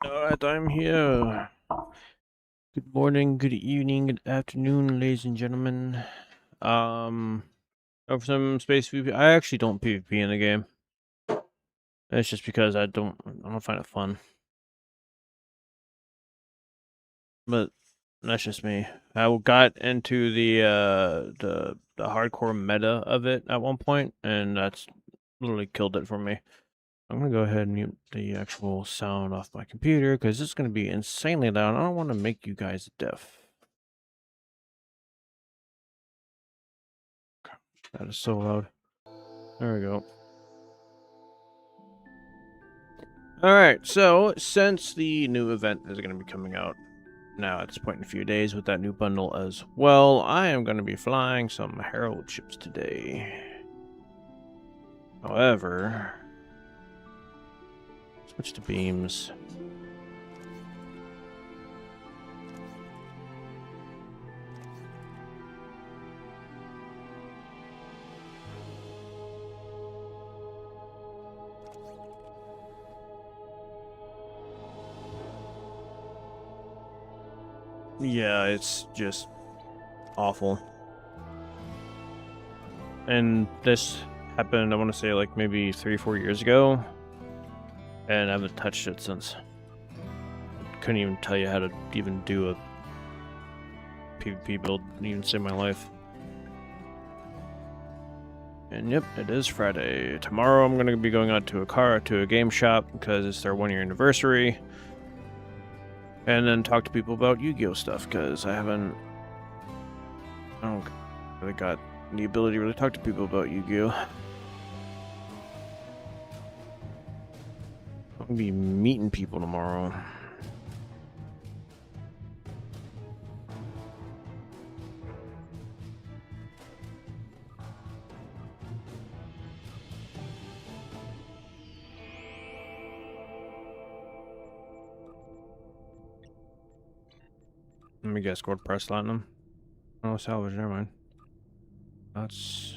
Alright, I'm here. Good morning, good evening, good afternoon, ladies and gentlemen. Over some space PvP. I actually don't PvP in the game. It's just because I don't find it fun. But that's just me. I got into the hardcore meta of it at one point, and that's literally killed it for me. I'm gonna go ahead and mute the actual sound off my computer because it's gonna be insanely loud. I don't want to make you guys deaf. That is so loud. There we go. Alright, so since the new event is going to be coming out now at this point in a few days with that new bundle as well, I am going to be flying some Herald ships today. However, switch to beams. Yeah, it's just awful. And this happened, I want to say, like maybe 3-4 years ago. And I haven't touched it since. Couldn't even tell you how to even do a PvP build, even save my life. And yep, it is Friday. Tomorrow I'm going to be going out to a game shop because it's their 1-year anniversary. And then talk to people about Yu-Gi-Oh stuff because I don't really got the ability to really talk to people about Yu-Gi-Oh. I'm going to be meeting people tomorrow. Let me guess, gold press platinum. Oh, salvage, never mind. That's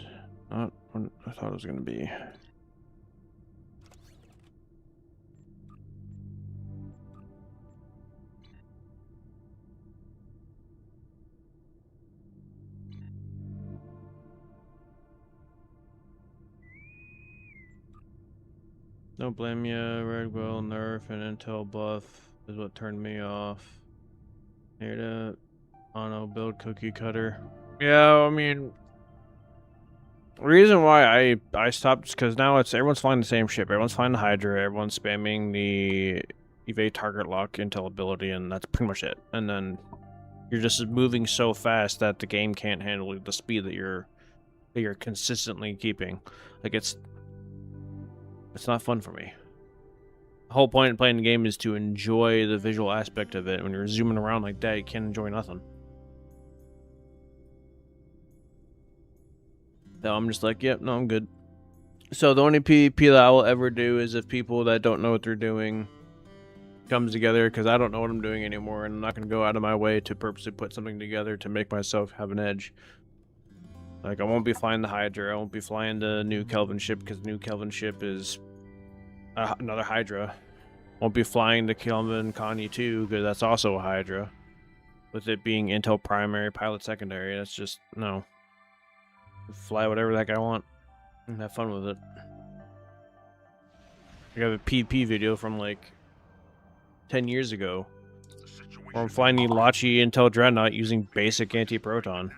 not what I thought it was going to be. Don't blame ya, Red Will, Nerf, and Intel buff is what turned me off. Here to Mono build cookie cutter. Yeah, I mean, the reason why I stopped is because now everyone's flying the same ship. Everyone's flying the Hydra. Everyone's spamming the evade target lock intel ability, and that's pretty much it. And then you're just moving so fast that the game can't handle the speed that you're consistently keeping. Like it's not fun for me. The whole point of playing the game is to enjoy the visual aspect of it. When you're zooming around like that, you can't enjoy nothing. So I'm just like, yep, no, I'm good. So the only PvP that I will ever do is if people that don't know what they're doing comes together, because I don't know what I'm doing anymore, and I'm not going to go out of my way to purposely put something together to make myself have an edge. Like, I won't be flying the Hydra, I won't be flying the new Kelvin ship, because the new Kelvin ship is another Hydra. Won't be flying the Kelvin Connie 2, because that's also a Hydra. With it being Intel primary, pilot secondary, that's just, no. Fly whatever the heck I want, and have fun with it. I have a PvP video from, like, 10 years ago, where I'm flying the Lachi Intel Dreadnought using basic anti-proton.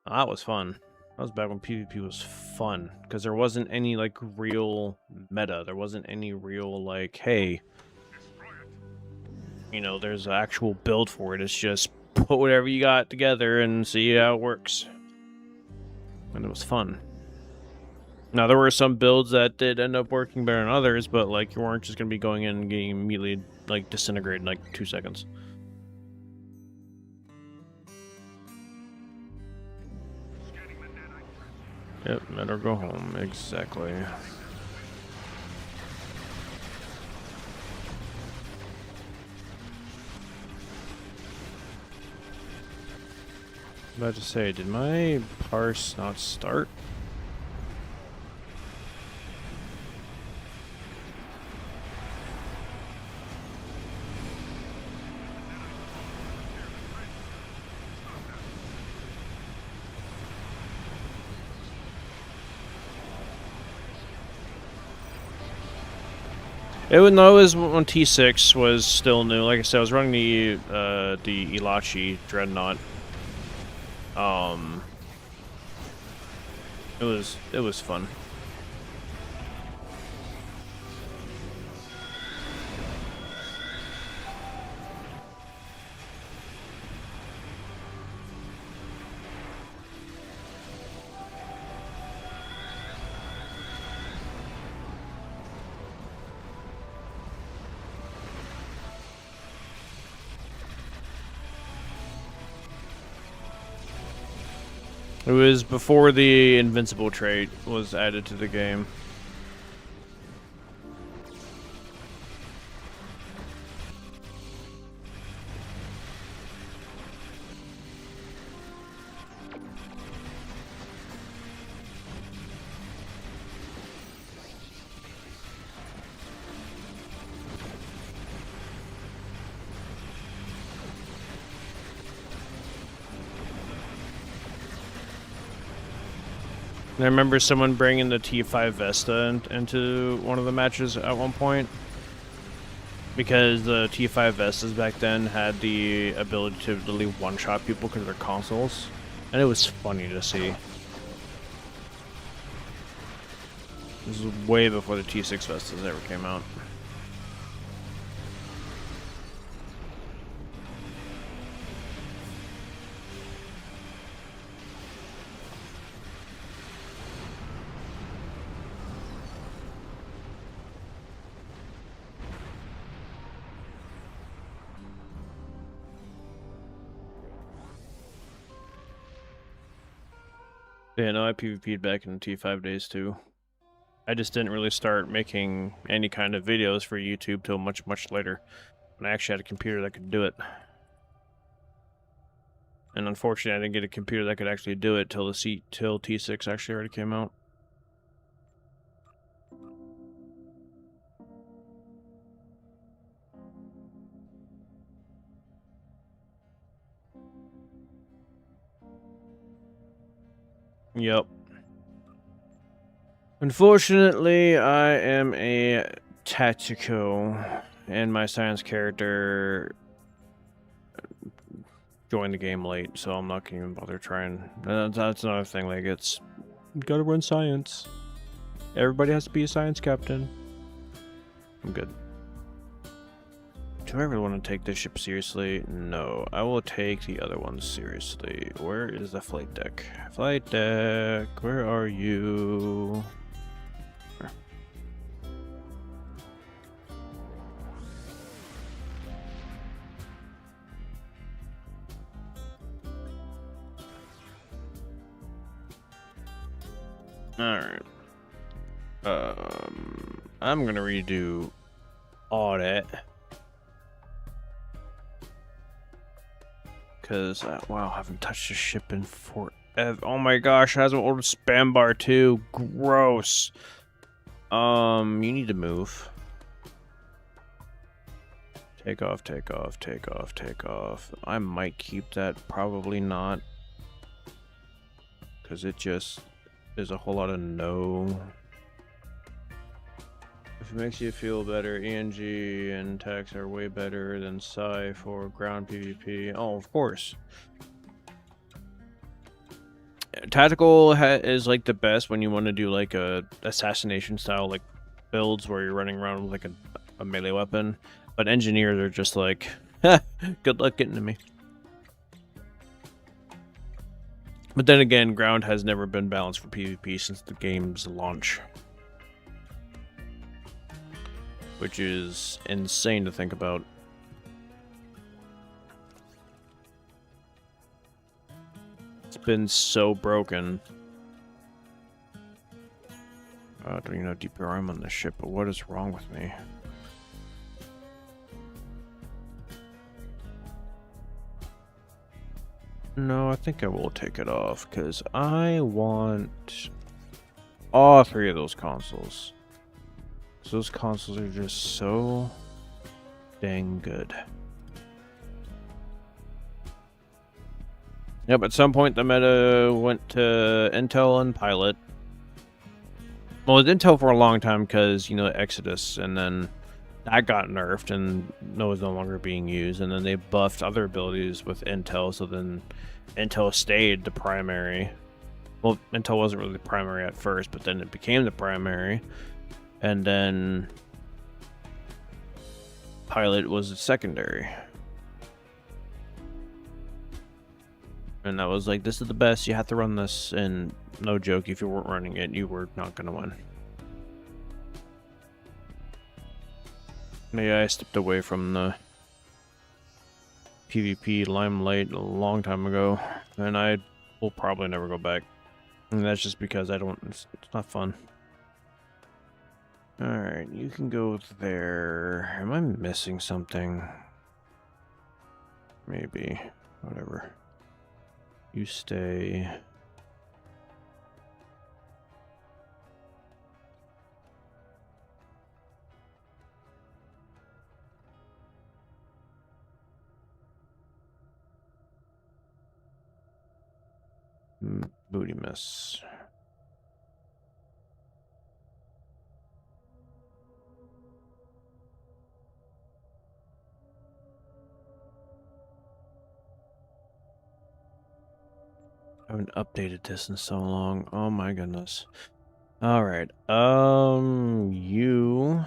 That was fun. That was back when PvP was fun, because there wasn't any, like, real meta. There wasn't any real, like, hey, you know, there's an actual build for it. It's just put whatever you got together and see how it works. And it was fun. Now, there were some builds that did end up working better than others, but, like, you weren't just going to be going in and getting immediately, like, disintegrated in, like, 2 seconds. Yep, men or go home, exactly. About to say, did my parse not start? It was when T6 was still new. Like I said, I was running the Elachi Dreadnought. It was fun. It was before the invincible trait was added to the game. I remember someone bringing the T5 Vesta into one of the matches at one point. Because the T5 Vestas back then had the ability to literally one-shot people because of their consoles. And it was funny to see. This was way before the T6 Vestas ever came out. Yeah, no, I PvP'd back in the T5 days too. I just didn't really start making any kind of videos for YouTube till much, much later. When I actually had a computer that could do it. And unfortunately, I didn't get a computer that could actually do it till T6 actually already came out. Yep. Unfortunately, I am a tactical, and my science character joined the game late, so I'm not gonna even bother trying. That's another thing, like, it's... You gotta run science. Everybody has to be a science captain. I'm good. Do I really want to take this ship seriously? No. I will take the other ones seriously. Where is the flight deck? Flight deck, where are you? Alright. I'm gonna redo all that. Because, wow, I haven't touched a ship in forever. Oh my gosh, it has an old spam bar too. Gross. You need to move. Take off, take off, take off, take off. I might keep that, probably not. Because it just is a whole lot of no. If it makes you feel better, ENG and tax are way better than Psi for ground PvP. Oh, of course. Tactical is like the best when you want to do like a assassination style like builds where you're running around with like a melee weapon. But engineers are just like, good luck getting to me. But then again, ground has never been balanced for PvP since the game's launch. Which is insane to think about. It's been so broken. I don't even know deeper I'm on this ship, but what is wrong with me? No, I think I will take it off, because I want all three of those consoles. Those consoles are just so dang good. Yep, at some point the meta went to Intel and Pilot. Well, it was Intel for a long time because, you know, Exodus, and then that got nerfed and was no longer being used, and then they buffed other abilities with Intel, so then Intel stayed the primary. Well, Intel wasn't really the primary at first, but then it became the primary, and then Pilot was the secondary. And that was like, this is the best, you have to run this, and no joke, if you weren't running it, you were not going to win. Yeah, I stepped away from the PvP limelight a long time ago, and I will probably never go back. And that's just because it's not fun. Alright, you can go there. Am I missing something? Maybe. Whatever. You stay. Booty miss. I haven't updated this in so long. Oh my goodness. All right. You.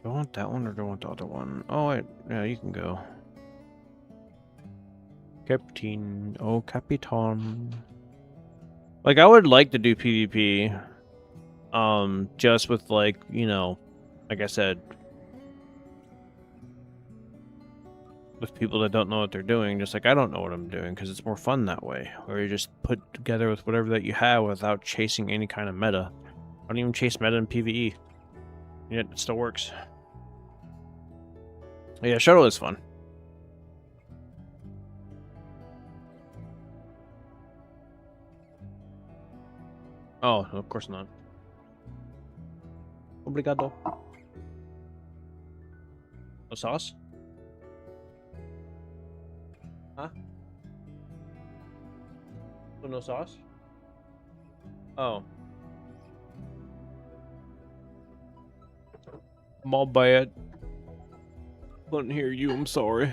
Do I want that one or do I want the other one? Oh wait, yeah, you can go. Captain, oh Capitan. Like, I would like to do PvP. Just with, like, you know, like I said, with people that don't know what they're doing, just like I don't know what I'm doing, because it's more fun that way, where you just put together with whatever that you have without chasing any kind of meta. I don't even chase meta in PvE, yet it still works. Yeah, shuttle is fun. Oh, of course not. Obrigado. No sauce? Huh? Oh, no sauce? Oh. I'm all bad. Couldn't hear you, I'm sorry.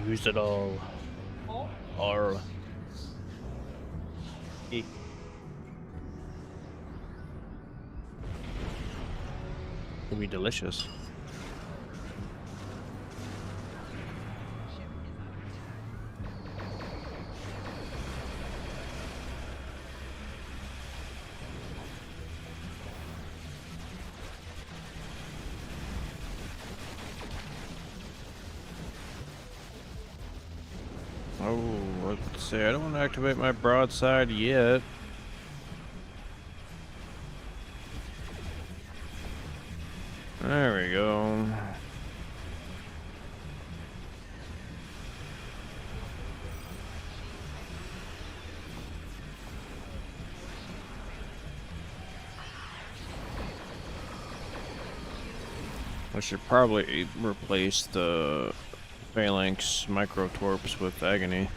Use it all. Or it'll be delicious. Oh, let's see. I don't want to activate my broadside yet. There we go. I should probably replace the Phalanx Microtorps with Agony.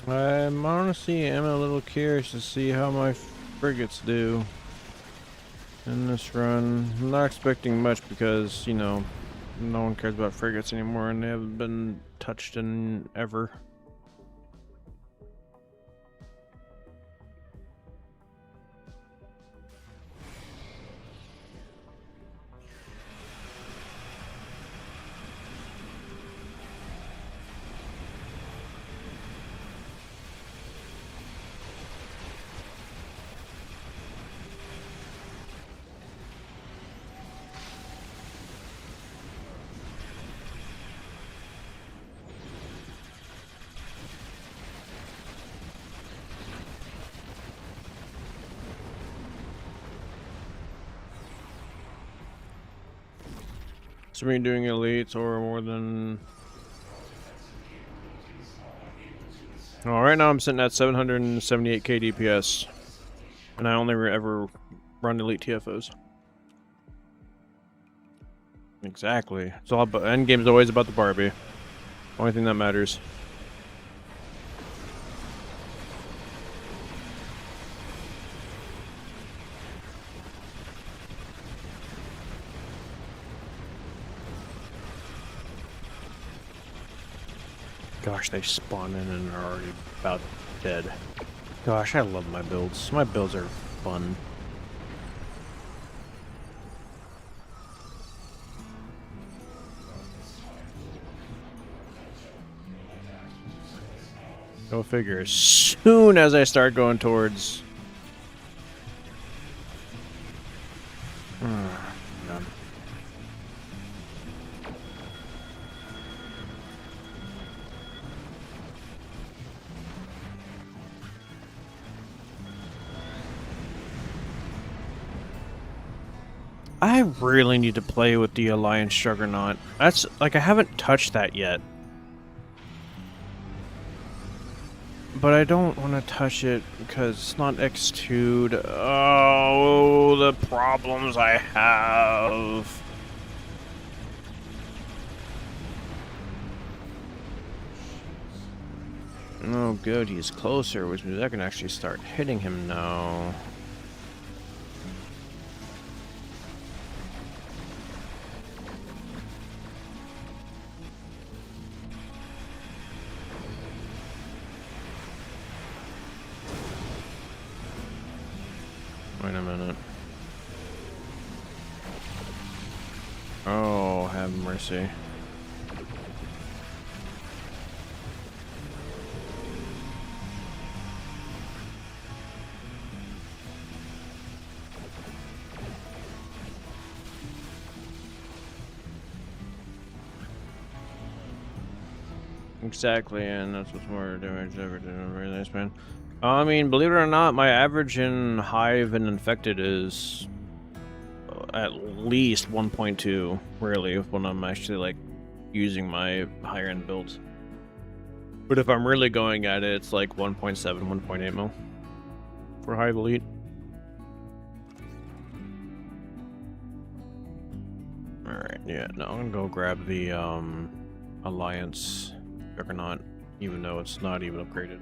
I'm honestly am a little curious to see how my frigates do in this run. I'm not expecting much because, you know, no one cares about frigates anymore and they haven't been touched in ever. So we're doing elites or more than... Oh, right now I'm sitting at 778k DPS. And I only ever run elite TFOs. Exactly. It's all about... Endgame's always about the Barbie. Only thing that matters. Gosh, they spawn in and are already about dead. Gosh, I love my builds. My builds are fun. Go figure. As soon as I start going towards... I really need to play with the Alliance Juggernaut. That's, like, I haven't touched that yet. But I don't want to touch it because it's not X2'd. Oh, the problems I have. Oh, good, he's closer, which means I can actually start hitting him now. Wait a minute. Oh, have mercy. Exactly, and that's what's more damage ever done. Very nice, man. I mean, believe it or not, my average in Hive and Infected is at least 1.2, really, when I'm actually, like, using my higher-end builds. But if I'm really going at it, it's like 1.7, 1.8 mil for Hive Elite. Alright, yeah, no, I'm gonna go grab the, Alliance Juggernaut, even though it's not even upgraded.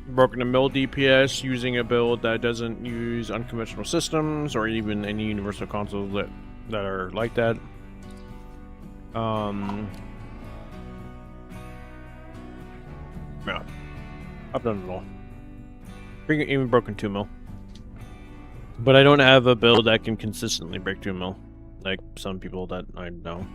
Broken to mill DPS using a build that doesn't use unconventional systems or even any universal consoles that are like that. Yeah, I've done it all. Even broken 2 mil. But I don't have a build that can consistently break 2 mil, like some people that I know.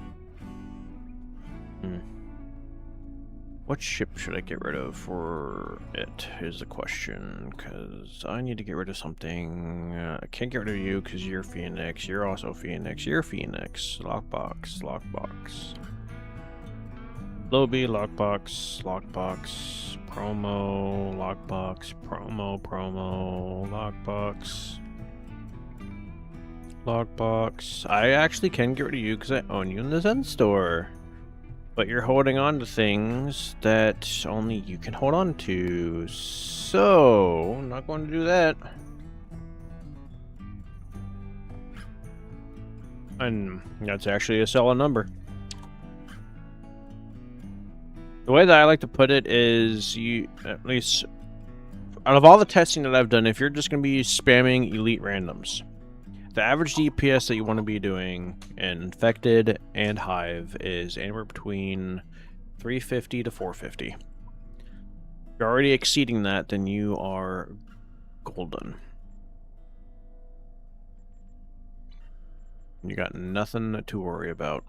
What ship should I get rid of for it, is the question, because I need to get rid of something. I can't get rid of you because you're Phoenix, you're also Phoenix, you're Phoenix. Lockbox, lockbox. Lobby, lockbox, lockbox, promo, lockbox, promo, lockbox. Lockbox. I actually can get rid of you because I own you in the Zen store. But you're holding on to things that only you can hold on to. So, I'm not going to do that. And that's actually a solid number. The way that I like to put it is, you, at least out of all the testing that I've done, if you're just going to be spamming elite randoms, the average DPS that you want to be doing in Infected and Hive is anywhere between 350 to 450. If you're already exceeding that, then you are golden. You got nothing to worry about.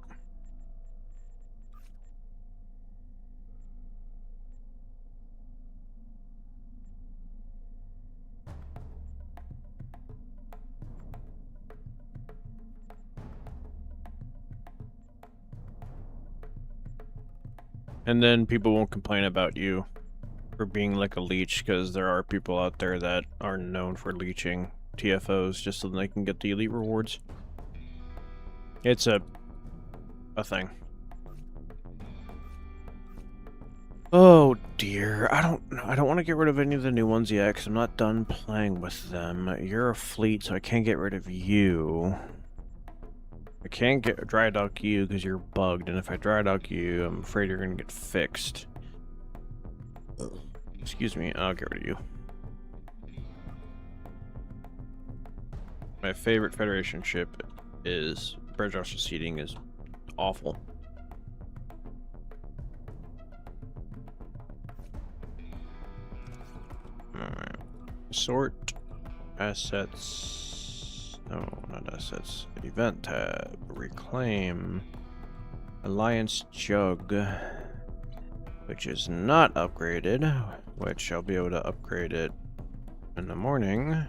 And then people won't complain about you for being like a leech, because there are people out there that are known for leeching TFOs just so they can get the elite rewards. It's a thing. Oh dear, I don't want to get rid of any of the new ones yet, because I'm not done playing with them. You're a fleet, so I can't get rid of you. I can't get dry dock you because you're bugged, and if I dry dock you, I'm afraid you're gonna get fixed. Excuse me, I'll get rid of you. My favorite Federation ship is Bridge Seating is awful. Alright. Sort assets. No, not assets. Event tab. Reclaim. Alliance Jug. Which is not upgraded. Which I'll be able to upgrade it in the morning.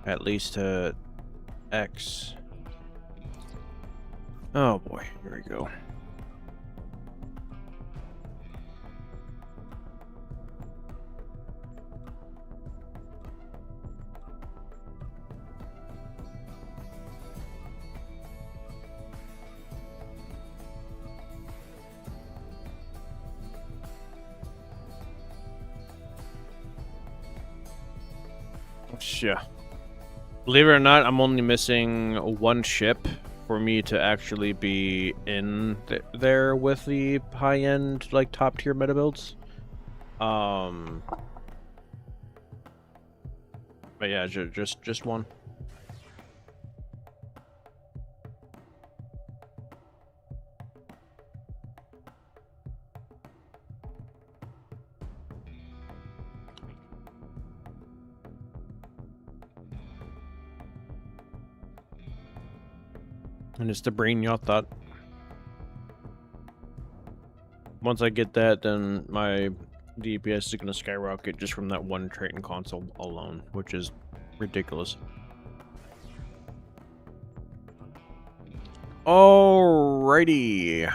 At least to X. Oh boy, here we go. Yeah. Believe it or not, I'm only missing one ship for me to actually be in there with the high-end, like, top-tier meta builds. But yeah, just one. And it's the brain y'all thought. Once I get that, then my DPS is going to skyrocket just from that one trait and console alone, which is ridiculous. Alrighty.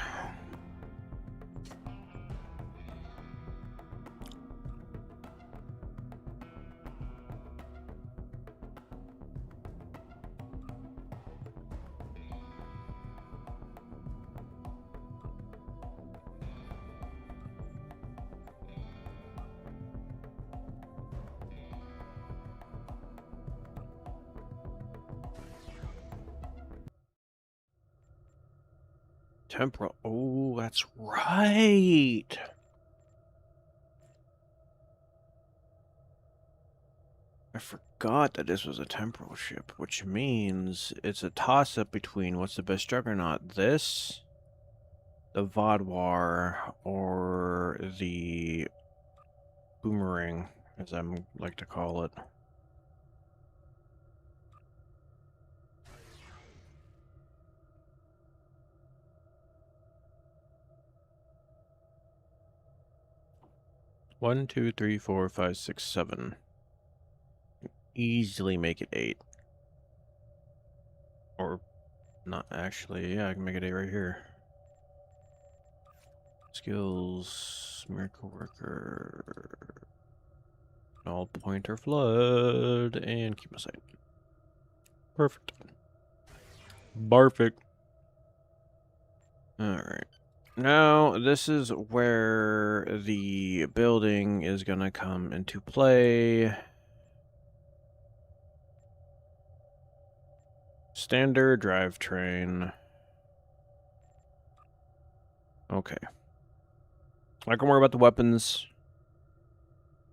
Temporal. Oh, that's right. I forgot that this was a temporal ship, which means it's a toss-up between what's the best juggernaut, this, the Vodwar, or the Boomerang, as I like to call it. One, two, three, four, five, six, seven. Easily make it 8. Or not actually. Yeah, I can make it 8 right here. Skills, Miracle Worker, All Pointer Flood, and keep my sight. Perfect. Perfect. Alright. Now, this is where the building is gonna come into play. Standard drivetrain. Okay. I can worry about the weapons.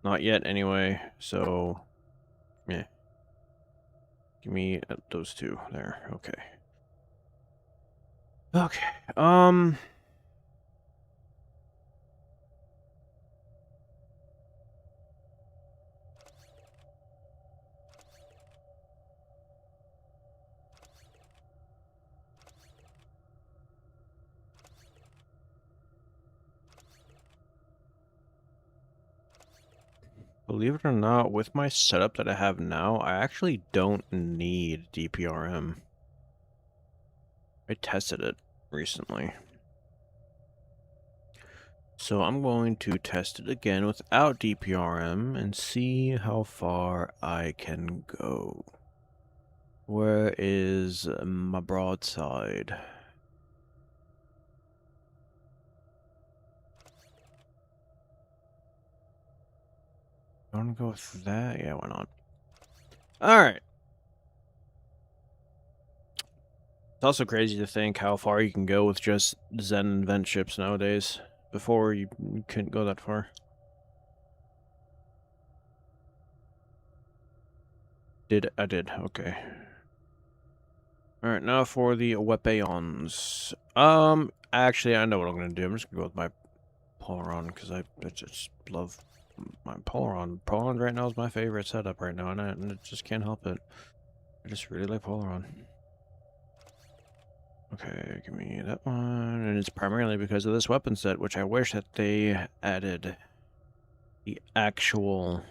Not yet, anyway. So, yeah. Give me those two there. Okay. Okay. Believe it or not, with my setup that I have now, I actually don't need DPRM. I tested it recently. So I'm going to test it again without DPRM and see how far I can go. Where is my broadside? I want to go with that? Yeah, why not? Alright. It's also crazy to think how far you can go with just Zen invent ships nowadays. Before, you couldn't go that far. I did, okay. Alright, now for the weapons. Actually, I know what I'm gonna do. I'm just gonna go with my Polaron, because I just love my Polaron. Polaron right now is my favorite setup right now, and I just can't help it. I just really like Polaron. Okay, give me that one, and it's primarily because of this weapon set, which I wish that they added the actual,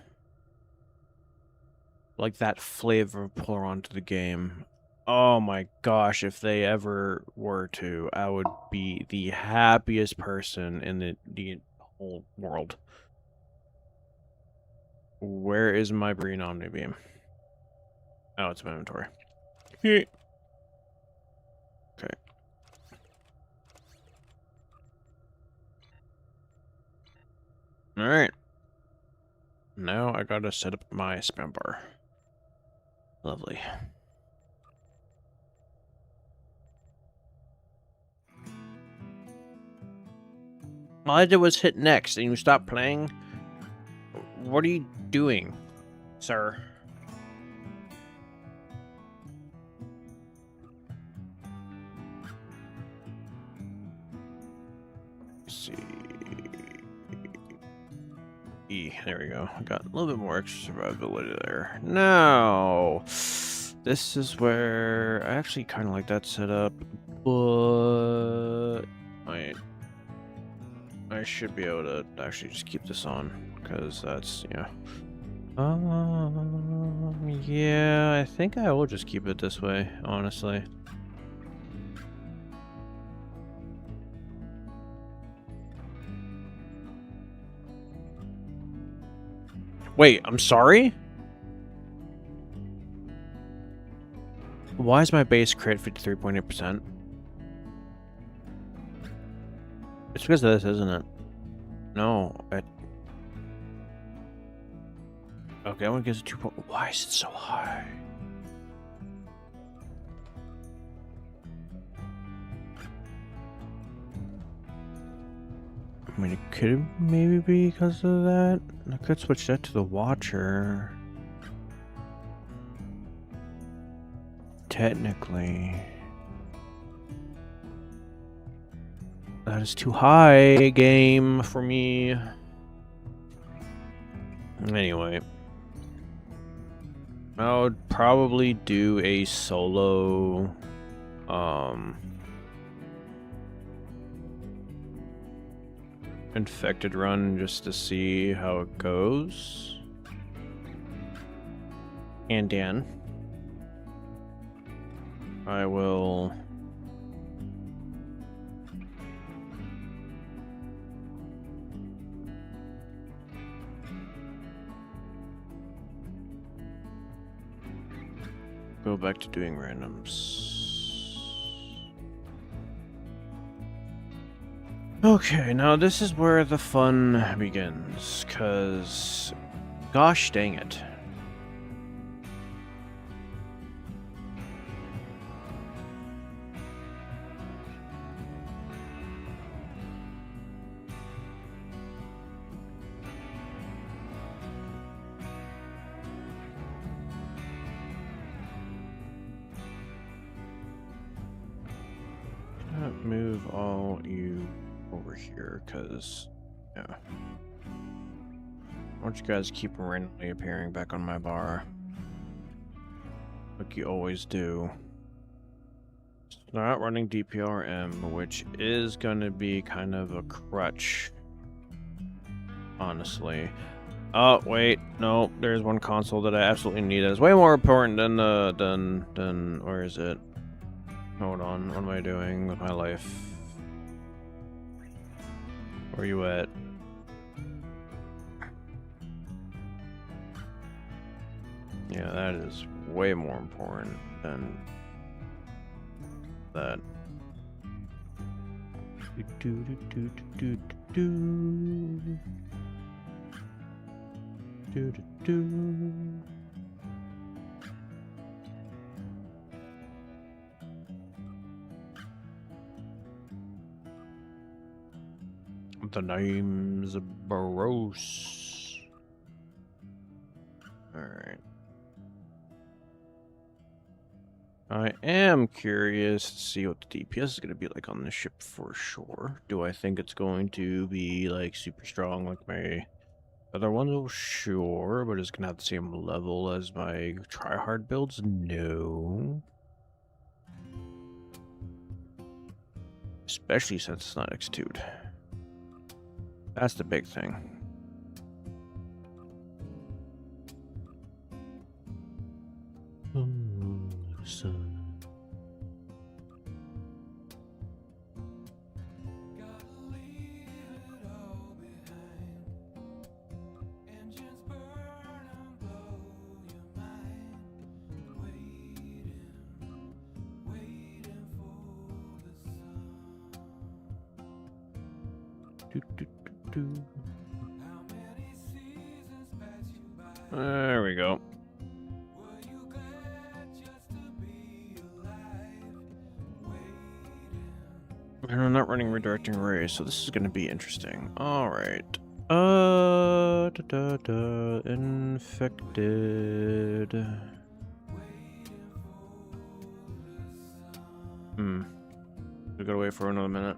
like, that flavor of Polaron to the game. Oh my gosh, if they ever were to, I would be the happiest person in the whole world. Where is my green Omnibeam? Oh, it's my inventory. Okay. Alright. Now I gotta set up my spam bar. Lovely. All I did was hit next and you stopped playing? What are you doing, sir? Let's see. E, there we go. I got a little bit more extra survivability there. Now, this is where I actually kind of like that setup, but I should be able to actually just keep this on, because that's, yeah. Yeah, I think I will just keep it this way, honestly. Wait, I'm sorry? Why is my base crit 53.8%? It's because of this, isn't it? No, okay, I want to get to 2. Why is it so high? I mean, it could maybe be because of that. I could switch that to the Watcher. Technically. That is too high, game, for me. Anyway. I would probably do a solo, infected run just to see how it goes. And Dan, I will go back to doing randoms. Okay, now this is where the fun begins, cause gosh dang it. Move all you over here, cause yeah. I want you guys to keep randomly appearing back on my bar, like you always do. Not running DPRM, which is gonna be kind of a crutch, honestly. Oh wait, no, there's one console that I absolutely need. It's way more important than where is it? Hold on, what am I doing with my life? Where you at? Yeah, that is way more important than that. The name's Baros. Alright. I am curious to see what the DPS is going to be like on this ship for sure. Do I think it's going to be like super strong like my other ones? Oh, sure, but it's going to have the same level as my tryhard builds? No. Especially since it's not X2'd. That's the big thing. Sun. There we go. And I'm not running redirecting rays, so this is going to be interesting. All right. Infected. We gotta wait for another minute.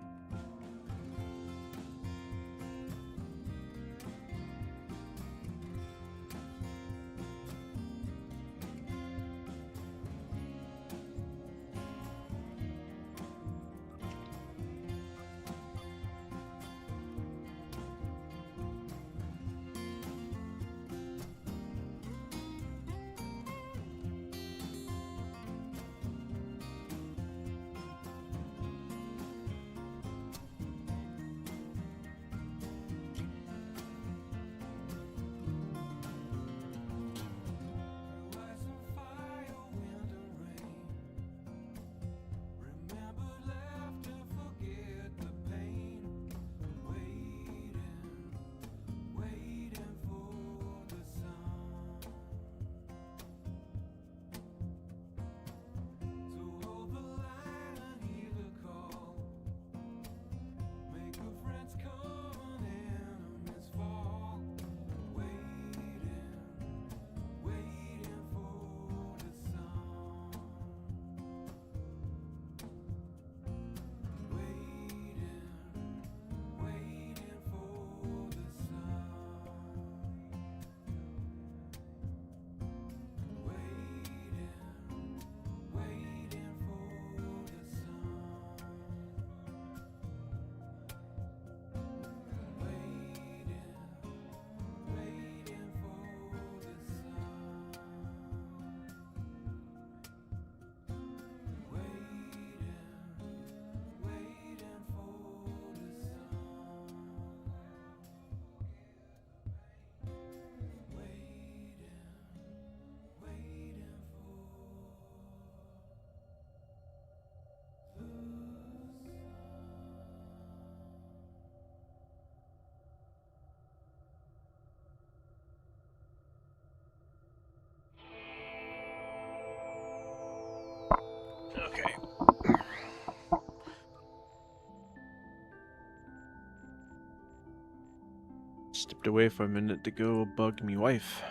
stepped away for a minute to go bug me wife.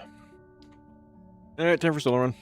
Alright, time for solo run.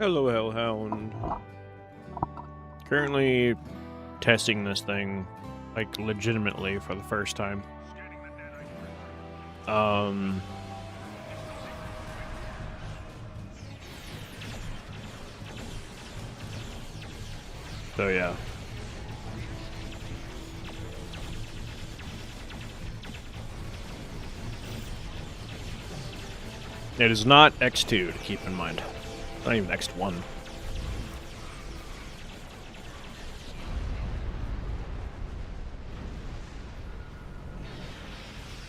Hello, Hellhound. Currently testing this thing, like, legitimately for the first time. So yeah. It is not X2, to keep in mind. Not even X1.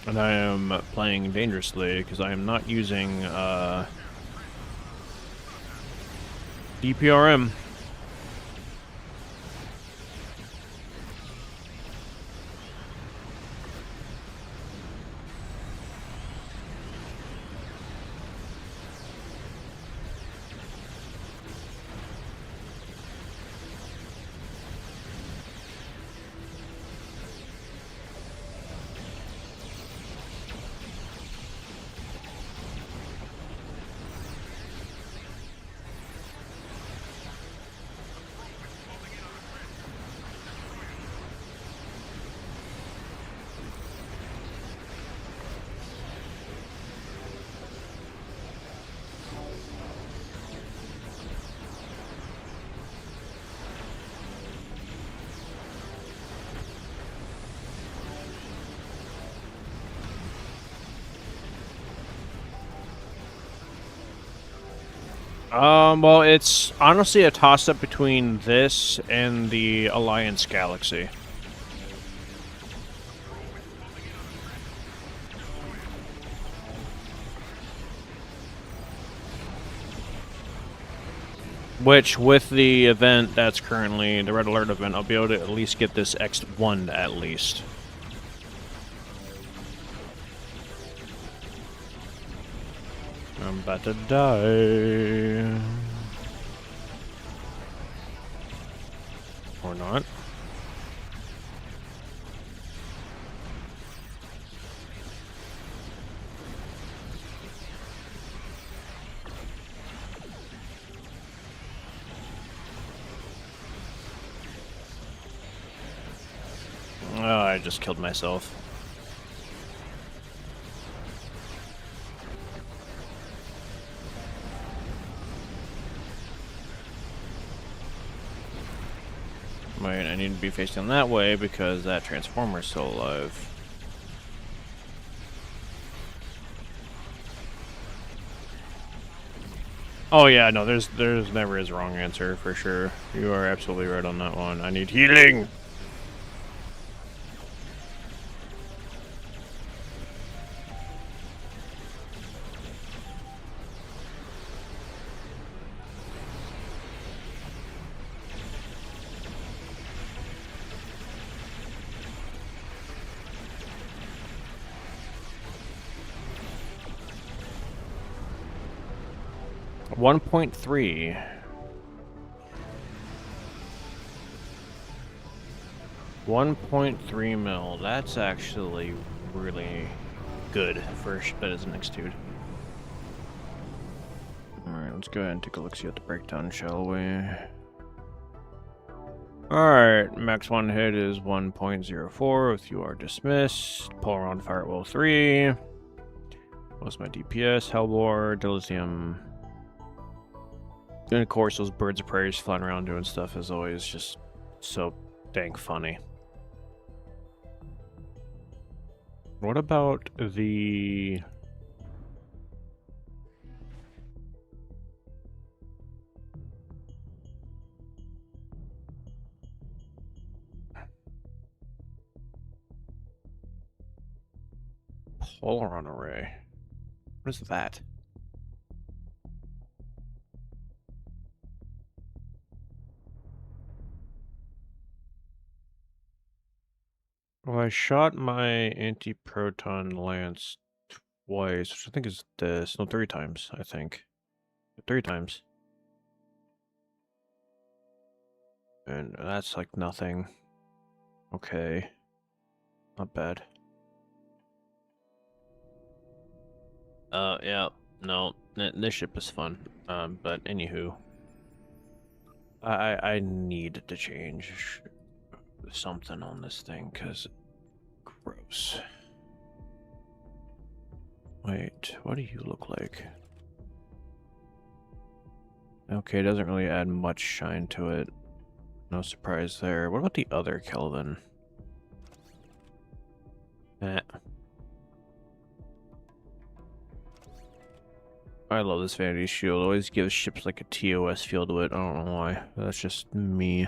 And I am playing dangerously because I am not using DPRM. Well, it's honestly a toss-up between this and the Alliance Galaxy. Which, with the event that's currently the Red Alert event, I'll be able to at least get this X1 at least. I'm about to die. Or not. Oh, I just killed myself. Wait, I need to be facing that way because that Transformer's still alive. Oh yeah, no, there's never is a wrong answer for sure. You are absolutely right on that one. I need healing. $1.3. 1.3 mil. That's actually really good for that as an X2. Alright, let's go ahead and take a look see at the breakdown, shall we? Alright, max one hit is 1.04 if you are dismissed. Polar on Firewall 3. What's my DPS? Hellbore, Dilithium. And of course, those birds of prey flying around doing stuff is always just so dang funny. What about the... Polaron array? What is that? Well, I shot my anti-proton lance twice, which I think is this. No, 3 times, I think. 3 times. And that's like nothing. Okay. Not bad. Yeah. No, this ship is fun. But anywho. I need to change something on this thing, because gross. Wait, what do you look like? Okay, it doesn't really add much shine to it. No surprise there. What about the other Kelvin? Eh. I love this vanity shield. It always gives ships like a TOS feel to it. I don't know why. That's just me.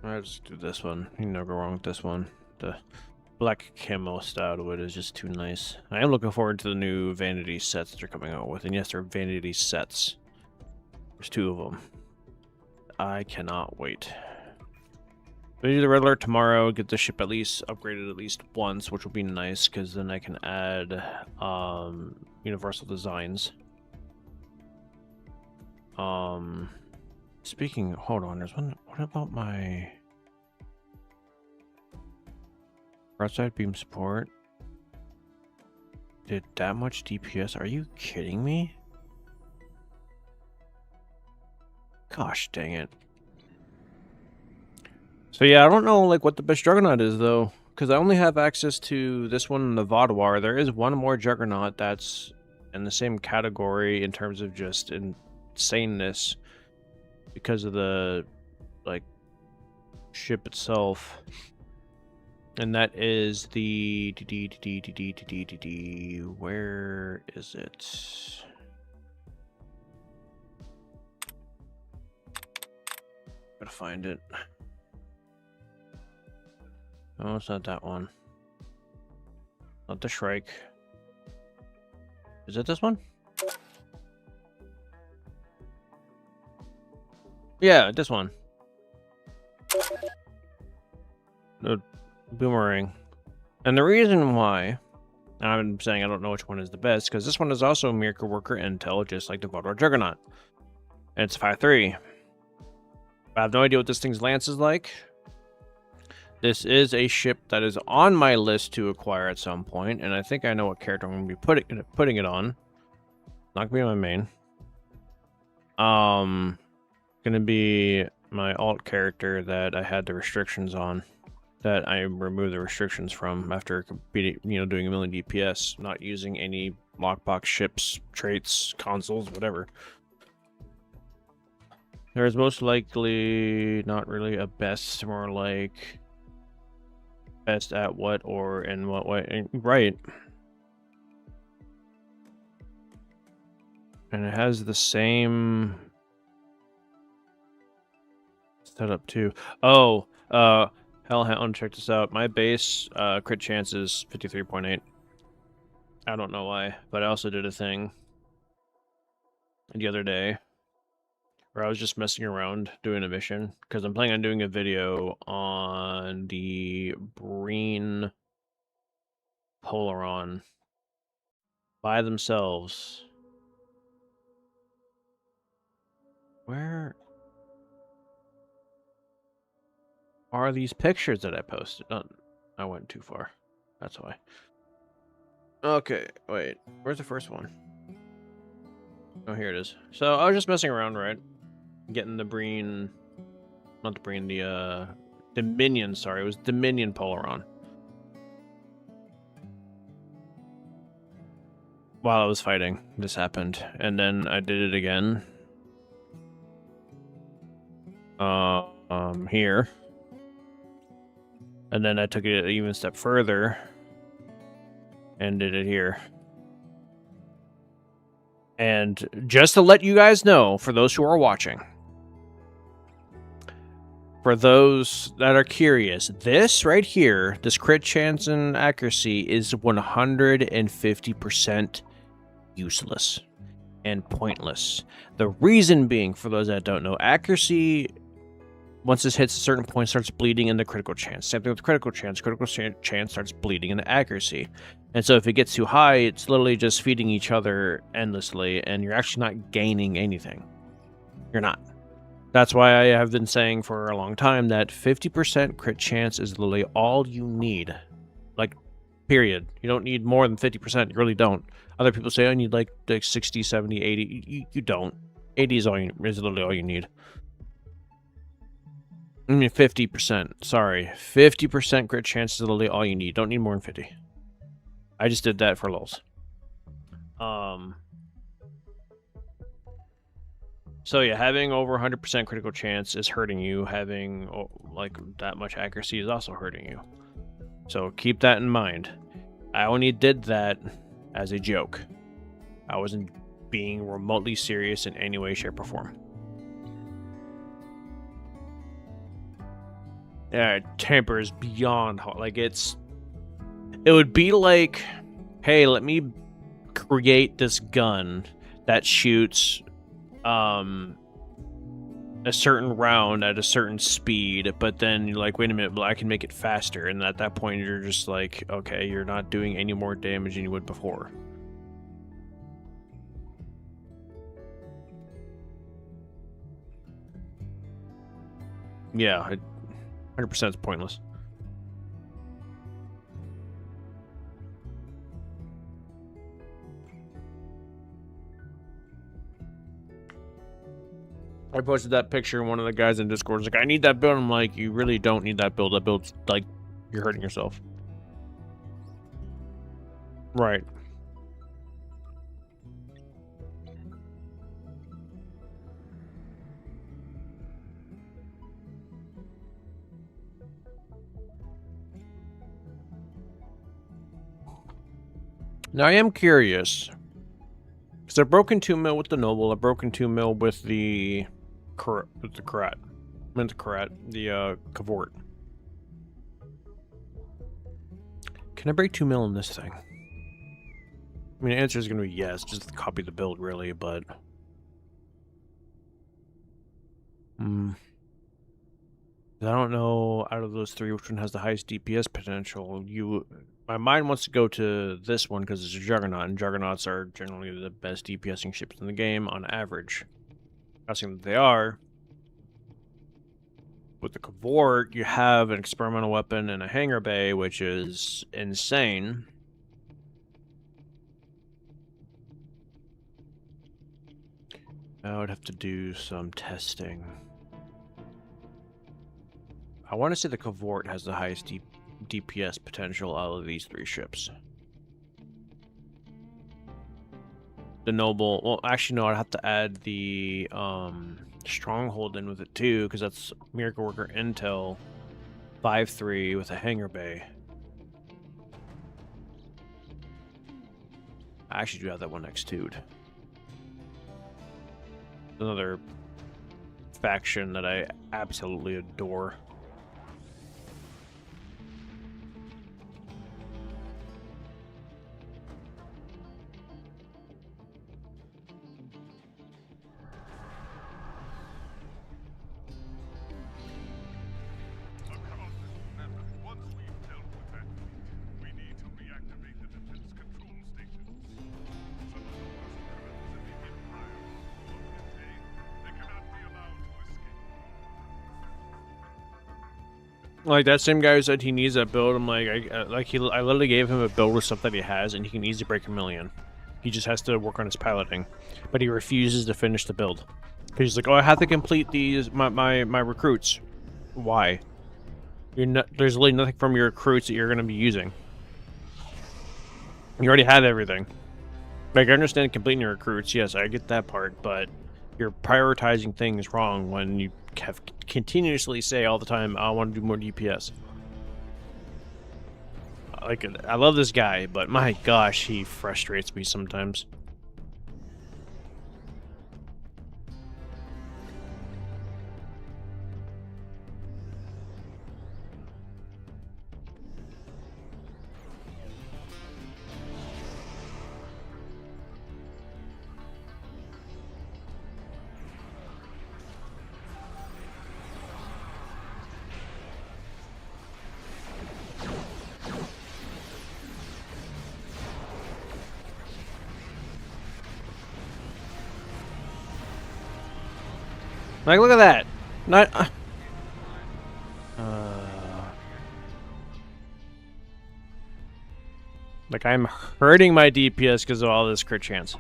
I'll just do this one. You can never go wrong with this one. The black camo style to it is just too nice. I am looking forward to the new vanity sets they're coming out with. And yes, they're vanity sets. There's 2 of them. I cannot wait. We do the red alert tomorrow, get the ship at least upgraded at least once, which will be nice, because then I can add universal designs. Speaking, hold on, there's one. What about my broadside beam support? Did that much DPS? Are you kidding me? Gosh dang it. So yeah, I don't know like what the best Juggernaut is though, because I only have access to this one in the Vaudoir. There is one more Juggernaut that's in the same category in terms of just insaneness because of the like ship itself, and that is the where is it? Gotta find it. No, it's not that one. Not the Shrike. Is it this one? Yeah, this one. The Boomerang. And the reason why I'm saying I don't know which one is the best, because this one is also Miracle Worker Intel, just like the Vaudoir Juggernaut. And it's 5.3. I have no idea what this thing's lance is like. This is a ship that is on my list to acquire at some point, and I think I know what character I'm going to be putting it on. Not going to be my main. Going to be my alt character that I had the restrictions on, that I removed the restrictions from after doing a million DPS, not using any lockbox ships, traits, consoles, whatever. There's most likely not really a best, more like best at what or in what way, right? And it has the same setup too. Oh, Hellhound, check this out. My base crit chance is 53.8. I don't know why, but I also did a thing the other day where I was just messing around doing a mission, because I'm planning on doing a video on the Breen Polaron by themselves. Where are these pictures that I posted? Oh, I went too far. That's why. Okay, wait. Where's the first one? Oh, here it is. So I was just messing around, right? Getting the Breen, not the Breen, the Dominion. Sorry, it was Dominion Polaron. While I was fighting, this happened, and then I did it again. Here, and then I took it an even step further, and did it here. And just to let you guys know, for those who are watching, for those that are curious, this right here, this crit chance and accuracy is 150% useless and pointless. The reason being, for those that don't know, accuracy, once this hits a certain point, starts bleeding into critical chance. Same thing with critical chance. Critical chance starts bleeding into accuracy. And so if it gets too high, it's literally just feeding each other endlessly, and you're actually not gaining anything. You're not. That's why I have been saying for a long time that 50% crit chance is literally all you need. Like, period. You don't need more than 50%. You really don't. Other people say, I need like 60, 70, 80. You don't. 80 is literally all you need. I mean, 50%. Sorry. 50% crit chance is literally all you need. Don't need more than 50. I just did that for lulz. So yeah, having over 100% critical chance is hurting you. Having like that much accuracy is also hurting you. So keep that in mind. I only did that as a joke. I wasn't being remotely serious in any way, shape, or form. Yeah, temper is beyond hard. Like it would be like, hey, let me create this gun that shoots a certain round at a certain speed, but then you're like, wait a minute, I can make it faster, and at that point you're just like, okay, you're not doing any more damage than you would before. Yeah, 100% is pointless. I posted that picture, and one of the guys in Discord was like, I need that build. I'm like, you really don't need that build. That build's like, you're hurting yourself. Right. Now, I am curious. Because I've broken 2 mil with the Noble. I've broken 2 mil with the Karat. I meant the Karat. The Cavort. Can I break 2 mil in this thing? I mean, the answer is going to be yes. Just copy the build, really, but... I don't know, out of those 3, which one has the highest DPS potential. My mind wants to go to this one because it's a Juggernaut, and Juggernauts are generally the best DPSing ships in the game on average. Not saying that they are. With the Cavort, you have an experimental weapon and a hangar bay, which is insane. I would have to do some testing. I want to say the Cavort has the highest DPS potential out of these 3 ships. The Noble, well, actually no, I'd have to add the Stronghold in with it too, because that's Miracle Worker Intel 5-3 with a hangar bay. I actually do have that one next to it. Another faction that I absolutely adore. Like that same guy who said he needs that build. I'm like, I literally gave him a build with stuff that he has, and he can easily break 1,000,000. He just has to work on his piloting, but he refuses to finish the build because he's like, oh, I have to complete these my recruits. Why? You're not. There's really nothing from your recruits that you're going to be using. You already have everything. Like, I understand completing your recruits. Yes, I get that part, but you're prioritizing things wrong when you have continuously say all the time, I want to do more DPS. Like, I love this guy, but my gosh, he frustrates me sometimes. Like, look at that. Not. Like, I'm hurting my DPS because of all this crit chance.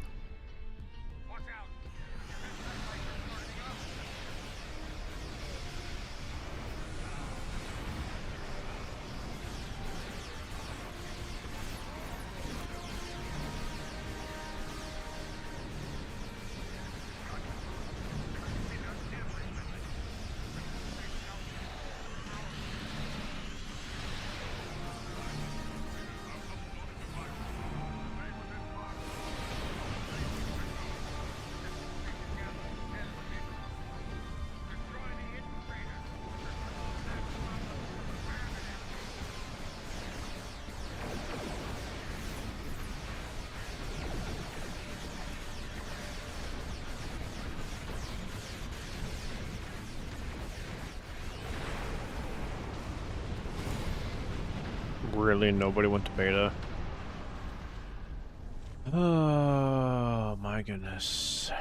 Really, nobody went to beta. Oh my goodness.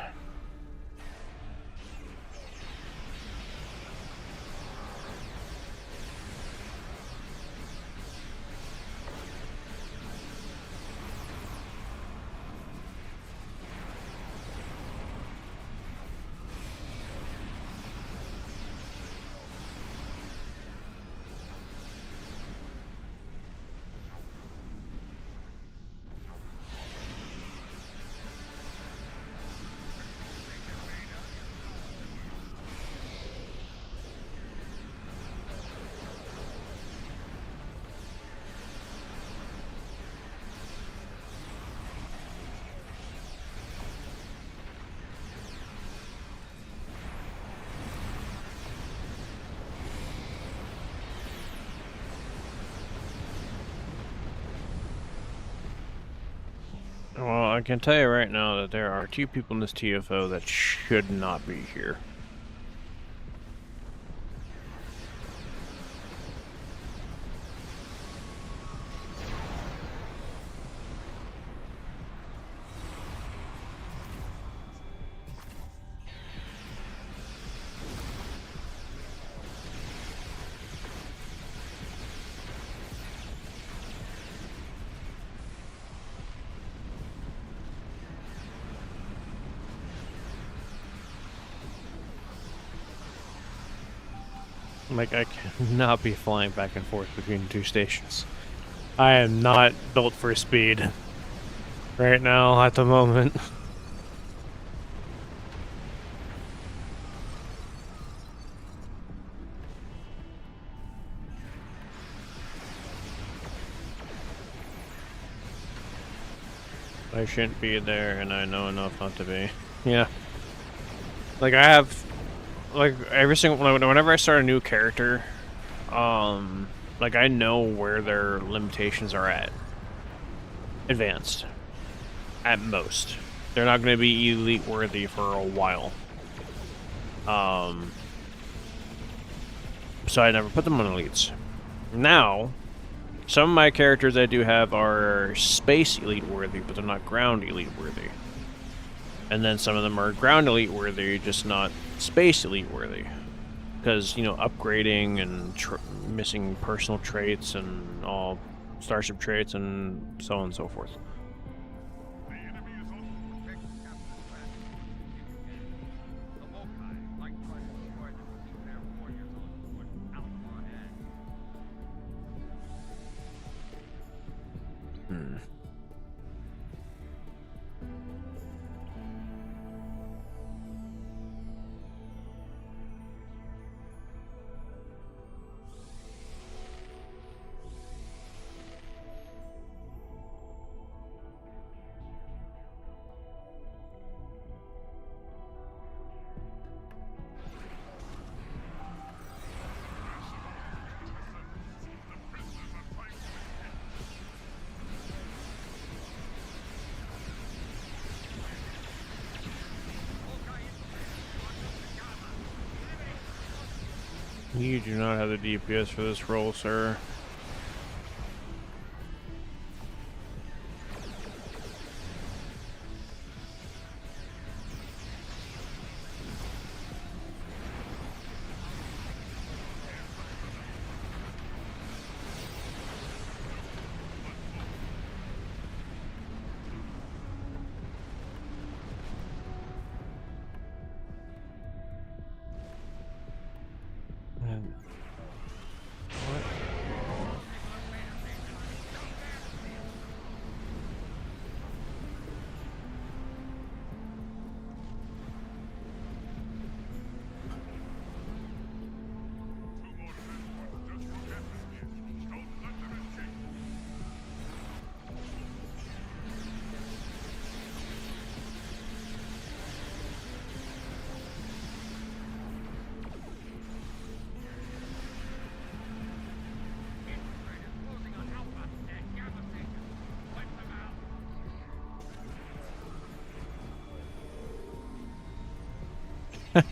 Well, I can tell you right now that there are 2 people in this TFO that should not be here. Like, I cannot be flying back and forth between 2 stations. I am not built for speed right now at the moment. I shouldn't be there, and I know enough not to be. Yeah. Like, I have... Like, every single... Whenever I start a new character, like, I know where their limitations are at. Advanced. At most. They're not going to be elite worthy for a while. So I never put them on elites. Now, some of my characters I do have are space elite worthy, but they're not ground elite worthy. And then some of them are ground elite worthy, just not space elite worthy. because, you know, upgrading and missing personal traits and all starship traits and so on and so forth. You do not have the DPS for this role, sir.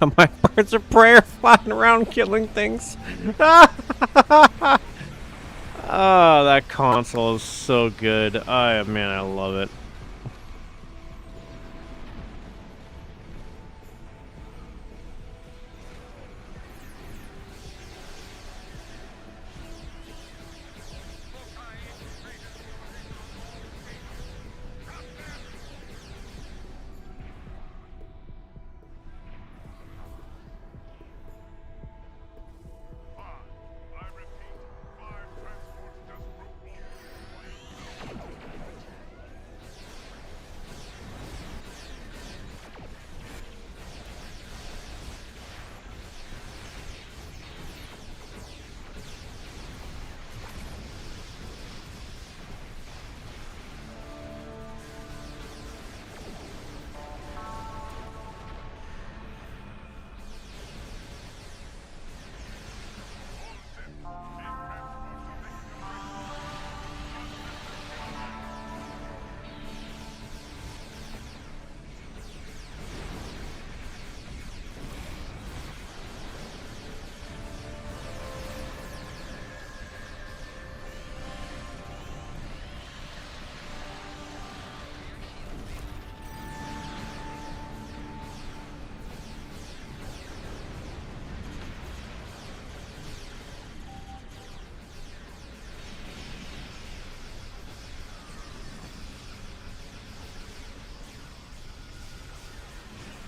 My birds of prey are flying around killing things. Oh, that console is so good. Man, I love it.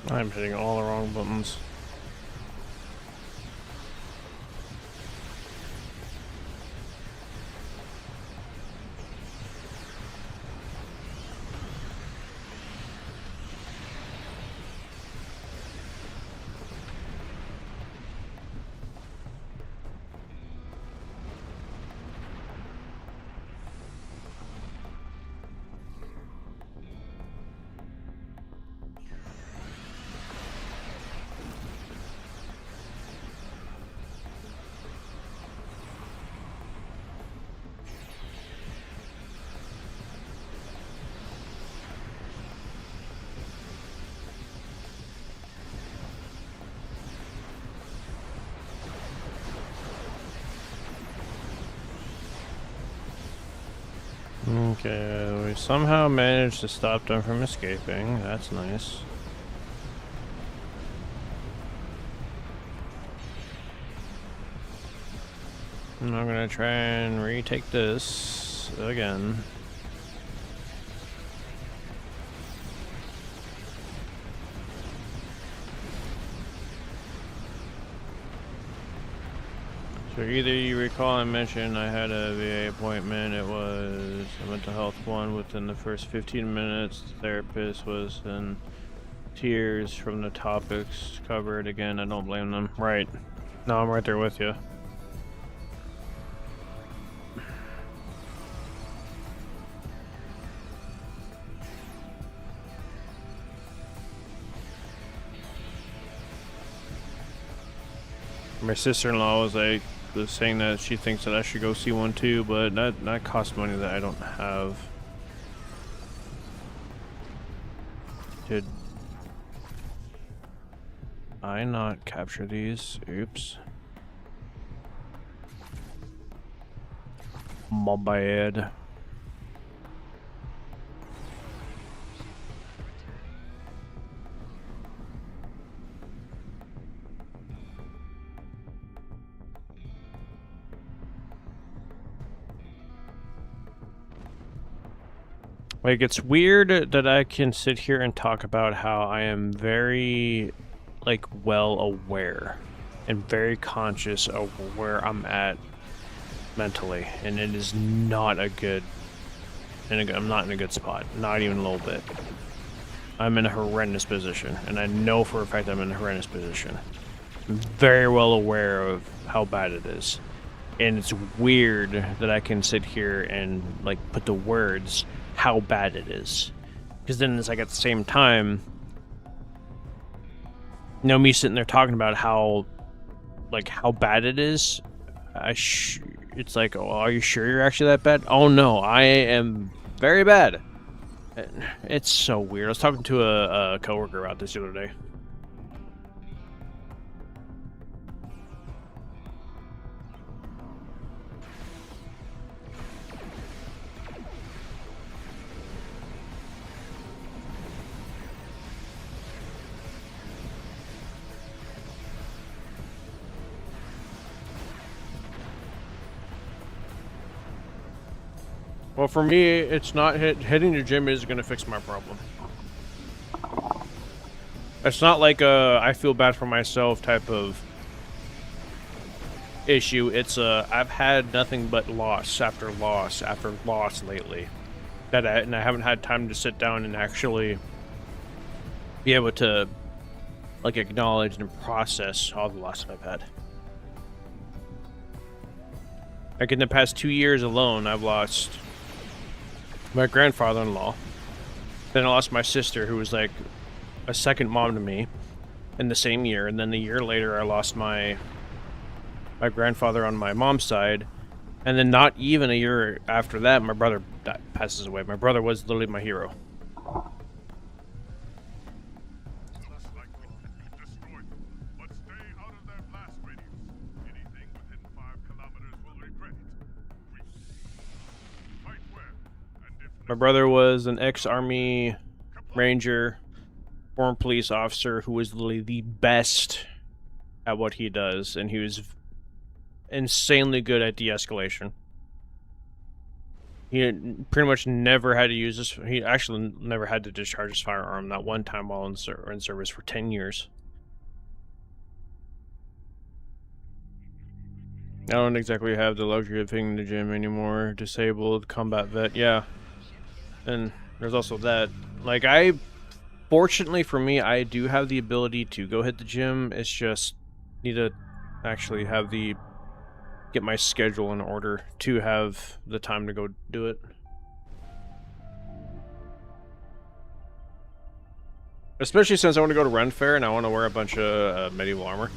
I'm hitting all the wrong buttons. Okay, we somehow managed to stop them from escaping. That's nice. And I'm gonna try and retake this again. So either you recall I mentioned I had a VA appointment, it was a mental health one within the first 15 minutes. The therapist was in tears from the topics covered. Again, I don't blame them. Right. No, I'm right there with you. My sister-in-law was saying that she thinks that I should go see one too, but that costs money that I don't have. Did I not capture these? Oops. My bad. Like, it's weird that I can sit here and talk about how I am very, like, well aware and very conscious of where I'm at mentally, and it is not a good, I'm not in a good spot, not even a little bit. I'm in a horrendous position, and I know for a fact I'm in a horrendous position. I'm very well aware of how bad it is, and it's weird that I can sit here and, like, put the words how bad it is, because then it's like at the same time, you know, me sitting there talking about how bad it is, it's like, oh, are you sure you're actually that bad? Oh no, I am very bad. It's so weird. I was talking to a coworker about this the other day. Well, for me, it's not hitting the gym is going to fix my problem. It's not like a I feel bad for myself type of issue. It's I've had nothing but loss after loss after loss lately, and I haven't had time to sit down and actually be able to, like, acknowledge and process all the loss that I've had. Like, in the past 2 years alone, I've lost my grandfather-in-law, then I lost my sister, who was like a second mom to me, in the same year, and then a year later I lost my grandfather on my mom's side, and then not even a year after that my brother passes away. My brother was literally my hero. My brother was an ex-Army Ranger, former police officer, who was literally the best at what he does, and he was insanely good at de-escalation. He pretty much never had to use this. He actually never had to discharge his firearm, not one time while in service for 10 years. I don't exactly have the luxury of hitting the gym anymore. Disabled, combat vet, yeah. And there's also that. Like, fortunately for me, I do have the ability to go hit the gym. It's just need to actually get my schedule in order to have the time to go do it. Especially since I want to go to Ren Fair and I want to wear a bunch of medieval armor.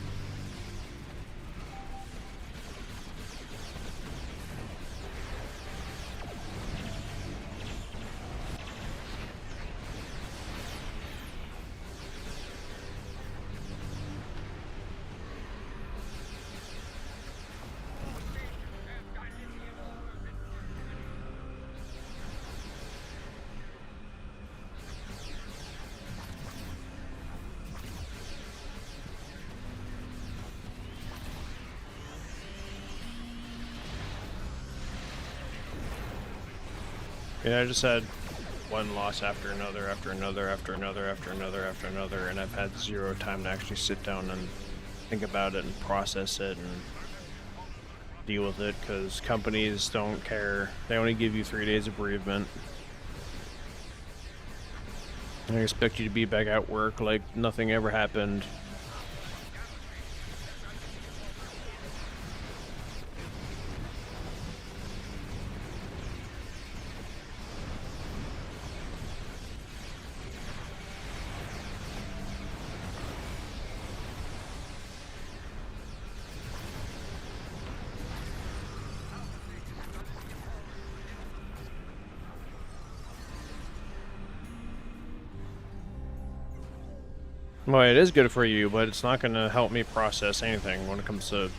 Yeah, I just had one loss after another, after another, after another, after another, after another, and I've had zero time to actually sit down and think about it and process it and deal with it, because companies don't care. They only give you 3 days of bereavement. And they expect you to be back at work like nothing ever happened. Well, it is good for you, but it's not going to help me process anything when it comes to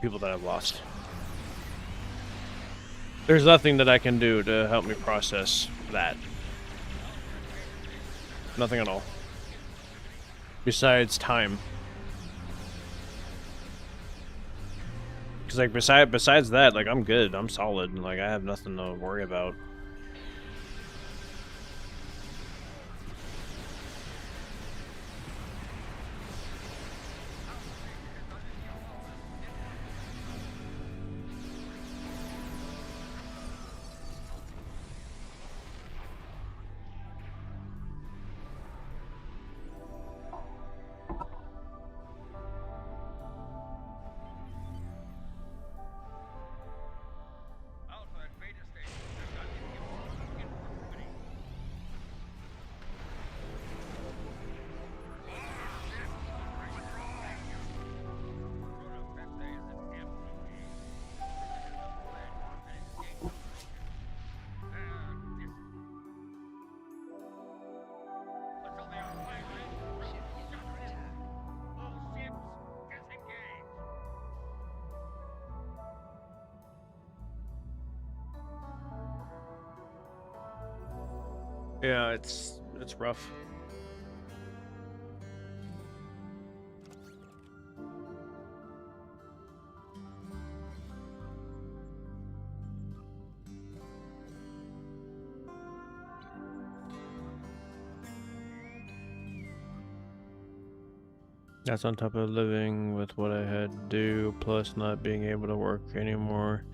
people that I've lost. There's nothing that I can do to help me process that. Nothing at all. Besides time. Because, like, besides that, like, I'm good. I'm solid. And, like, I have nothing to worry about. Yeah, it's rough. That's on top of living with what I had to do, plus not being able to work anymore.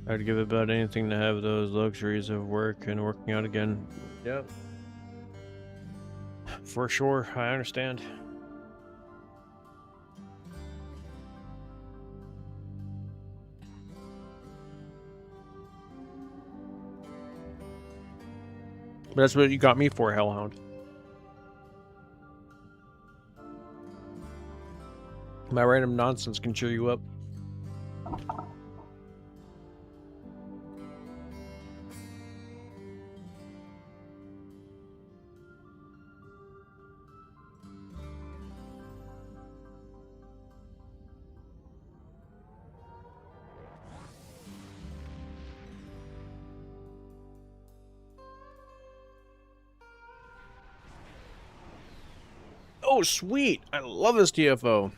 I'd give about anything to have those luxuries of work and working out again. Yep. For sure, I understand. But that's what you got me for, Hellhound. My random nonsense can cheer you up. Oh, sweet! I love this TFO.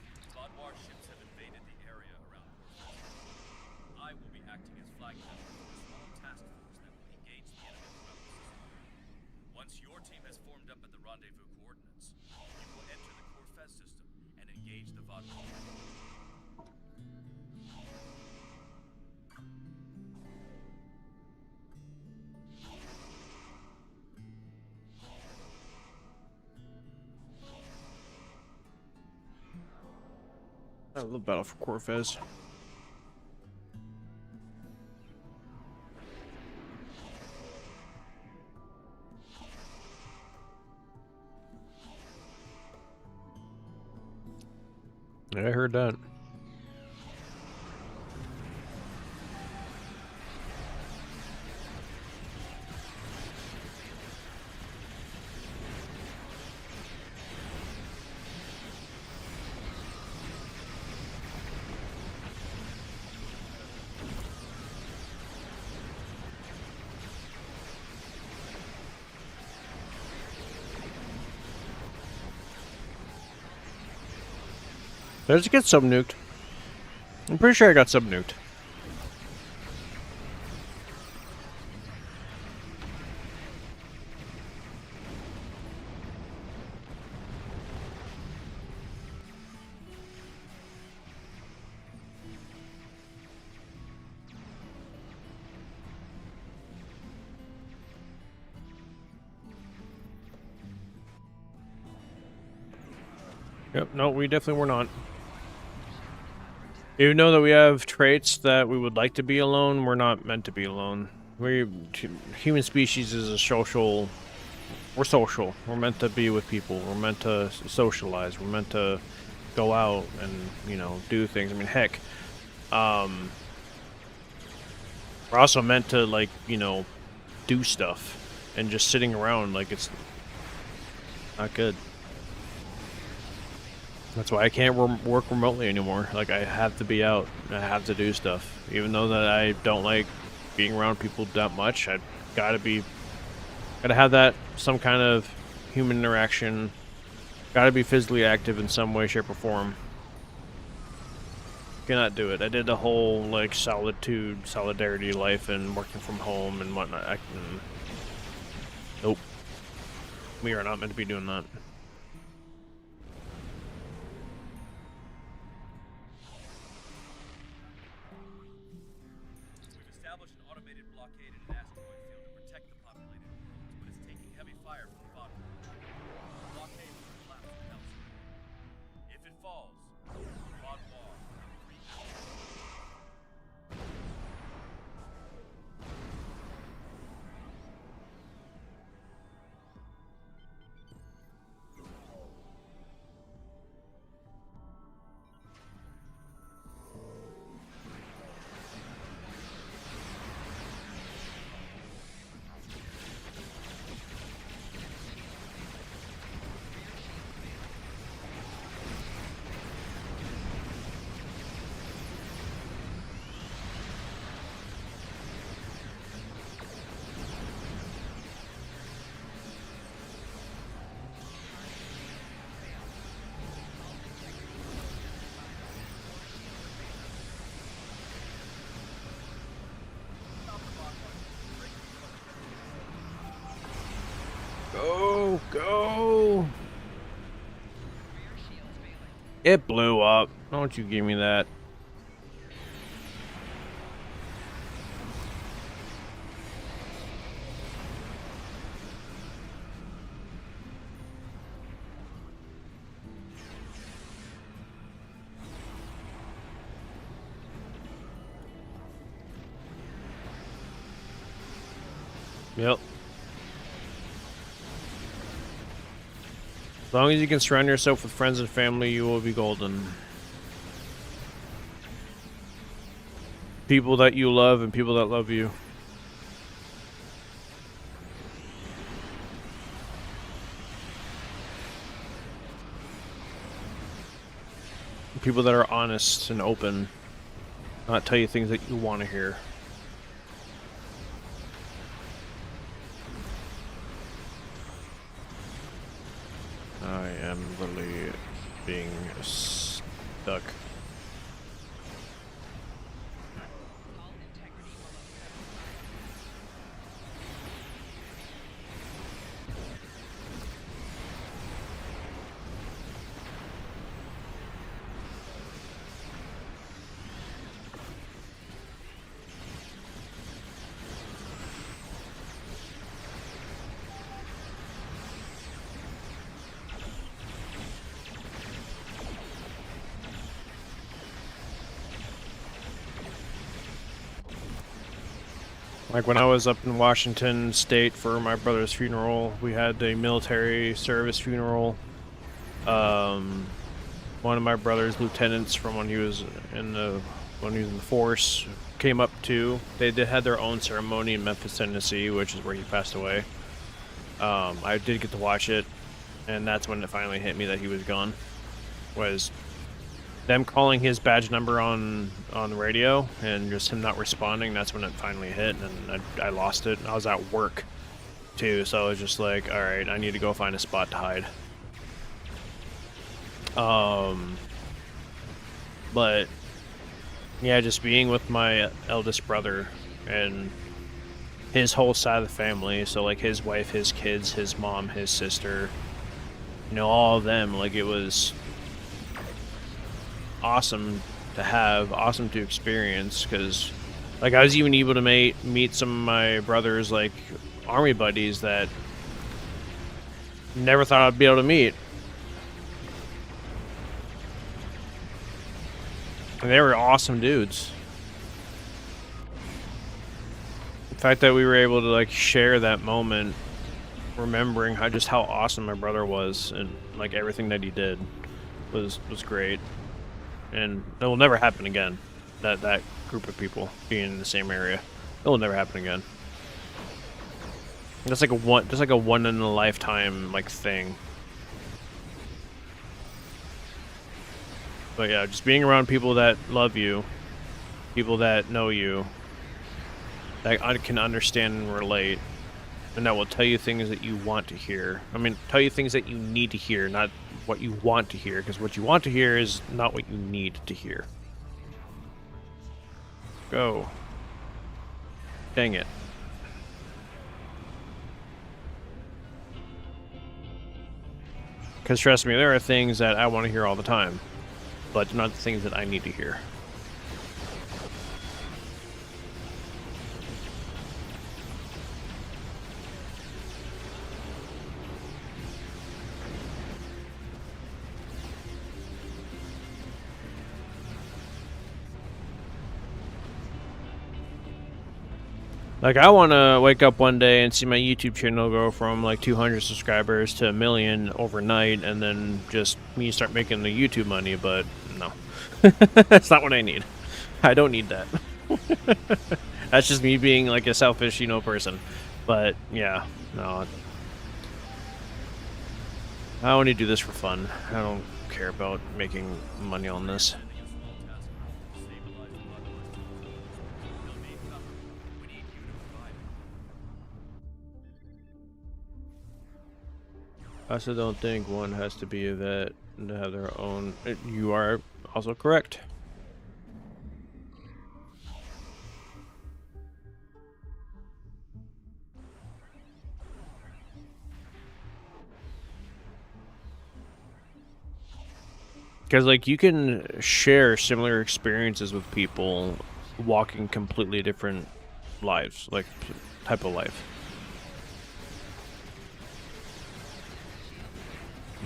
I love Battle for Corfez. Yeah, I heard that. Let's get sub nuked. I'm pretty sure I got sub nuked. Yep, no, we definitely were not. Even though that we have traits that we would like to be alone, we're not meant to be alone. Human species is a social. We're social. We're meant to be with people. We're meant to socialize. We're meant to go out and, you know, do things. I mean, heck, um, we're also meant to, like, you know, do stuff. And just sitting around, like, it's not good. That's why I can't work remotely anymore. Like, I have to be out. I have to do stuff. Even though that I don't like being around people that much, I gotta have that, some kind of human interaction. Gotta be physically active in some way, shape, or form. Cannot do it. I did the whole, like, solidarity life and working from home and whatnot. Nope. We are not meant to be doing that. Go, go! It blew up. Don't you give me that. Yep. As long as you can surround yourself with friends and family, you will be golden. People that you love and people that love you. People that are honest and open. Not tell you things that you want to hear. I am literally being stuck. Like when I was up in Washington State for my brother's funeral, we had a military service funeral. One of my brother's lieutenants from when he was in the force came up too. They had their own ceremony in Memphis, Tennessee, which is where he passed away. I did get to watch it, and that's when it finally hit me that he was gone. Was them calling his badge number on the radio and just him not responding. That's when it finally hit, and I lost it. I was at work too, so I was just like, all right, I need to go find a spot to hide. But yeah, just being with my eldest brother and his whole side of the family, so like his wife, his kids, his mom, his sister, you know, all of them, like it was awesome to have, awesome to experience, because like I was even able to meet some of my brother's like army buddies that never thought I'd be able to meet. And they were awesome dudes. The fact that we were able to like share that moment, remembering how awesome my brother was and like everything that he did was great. And it will never happen again. That group of people being in the same area, it will never happen again. That's like a one in a lifetime like thing. But yeah, just being around people that love you, people that know you, that can understand and relate, and that will tell you things that you want to hear. I mean, tell you things that you need to hear, not what you want to hear, because what you want to hear is not what you need to hear. Go. Dang it. Because trust me, there are things that I want to hear all the time, but not the things that I need to hear. Like, I want to wake up one day and see my YouTube channel go from like 200 subscribers to 1 million overnight, and then just me start making the YouTube money, but no. That's not what I need. I don't need that. That's just me being like a selfish, person. But yeah, no. I only do this for fun. I don't care about making money on this. I also don't think one has to be a vet to have their own. You are also correct. Because, like, you can share similar experiences with people walking completely different lives, like, type of life.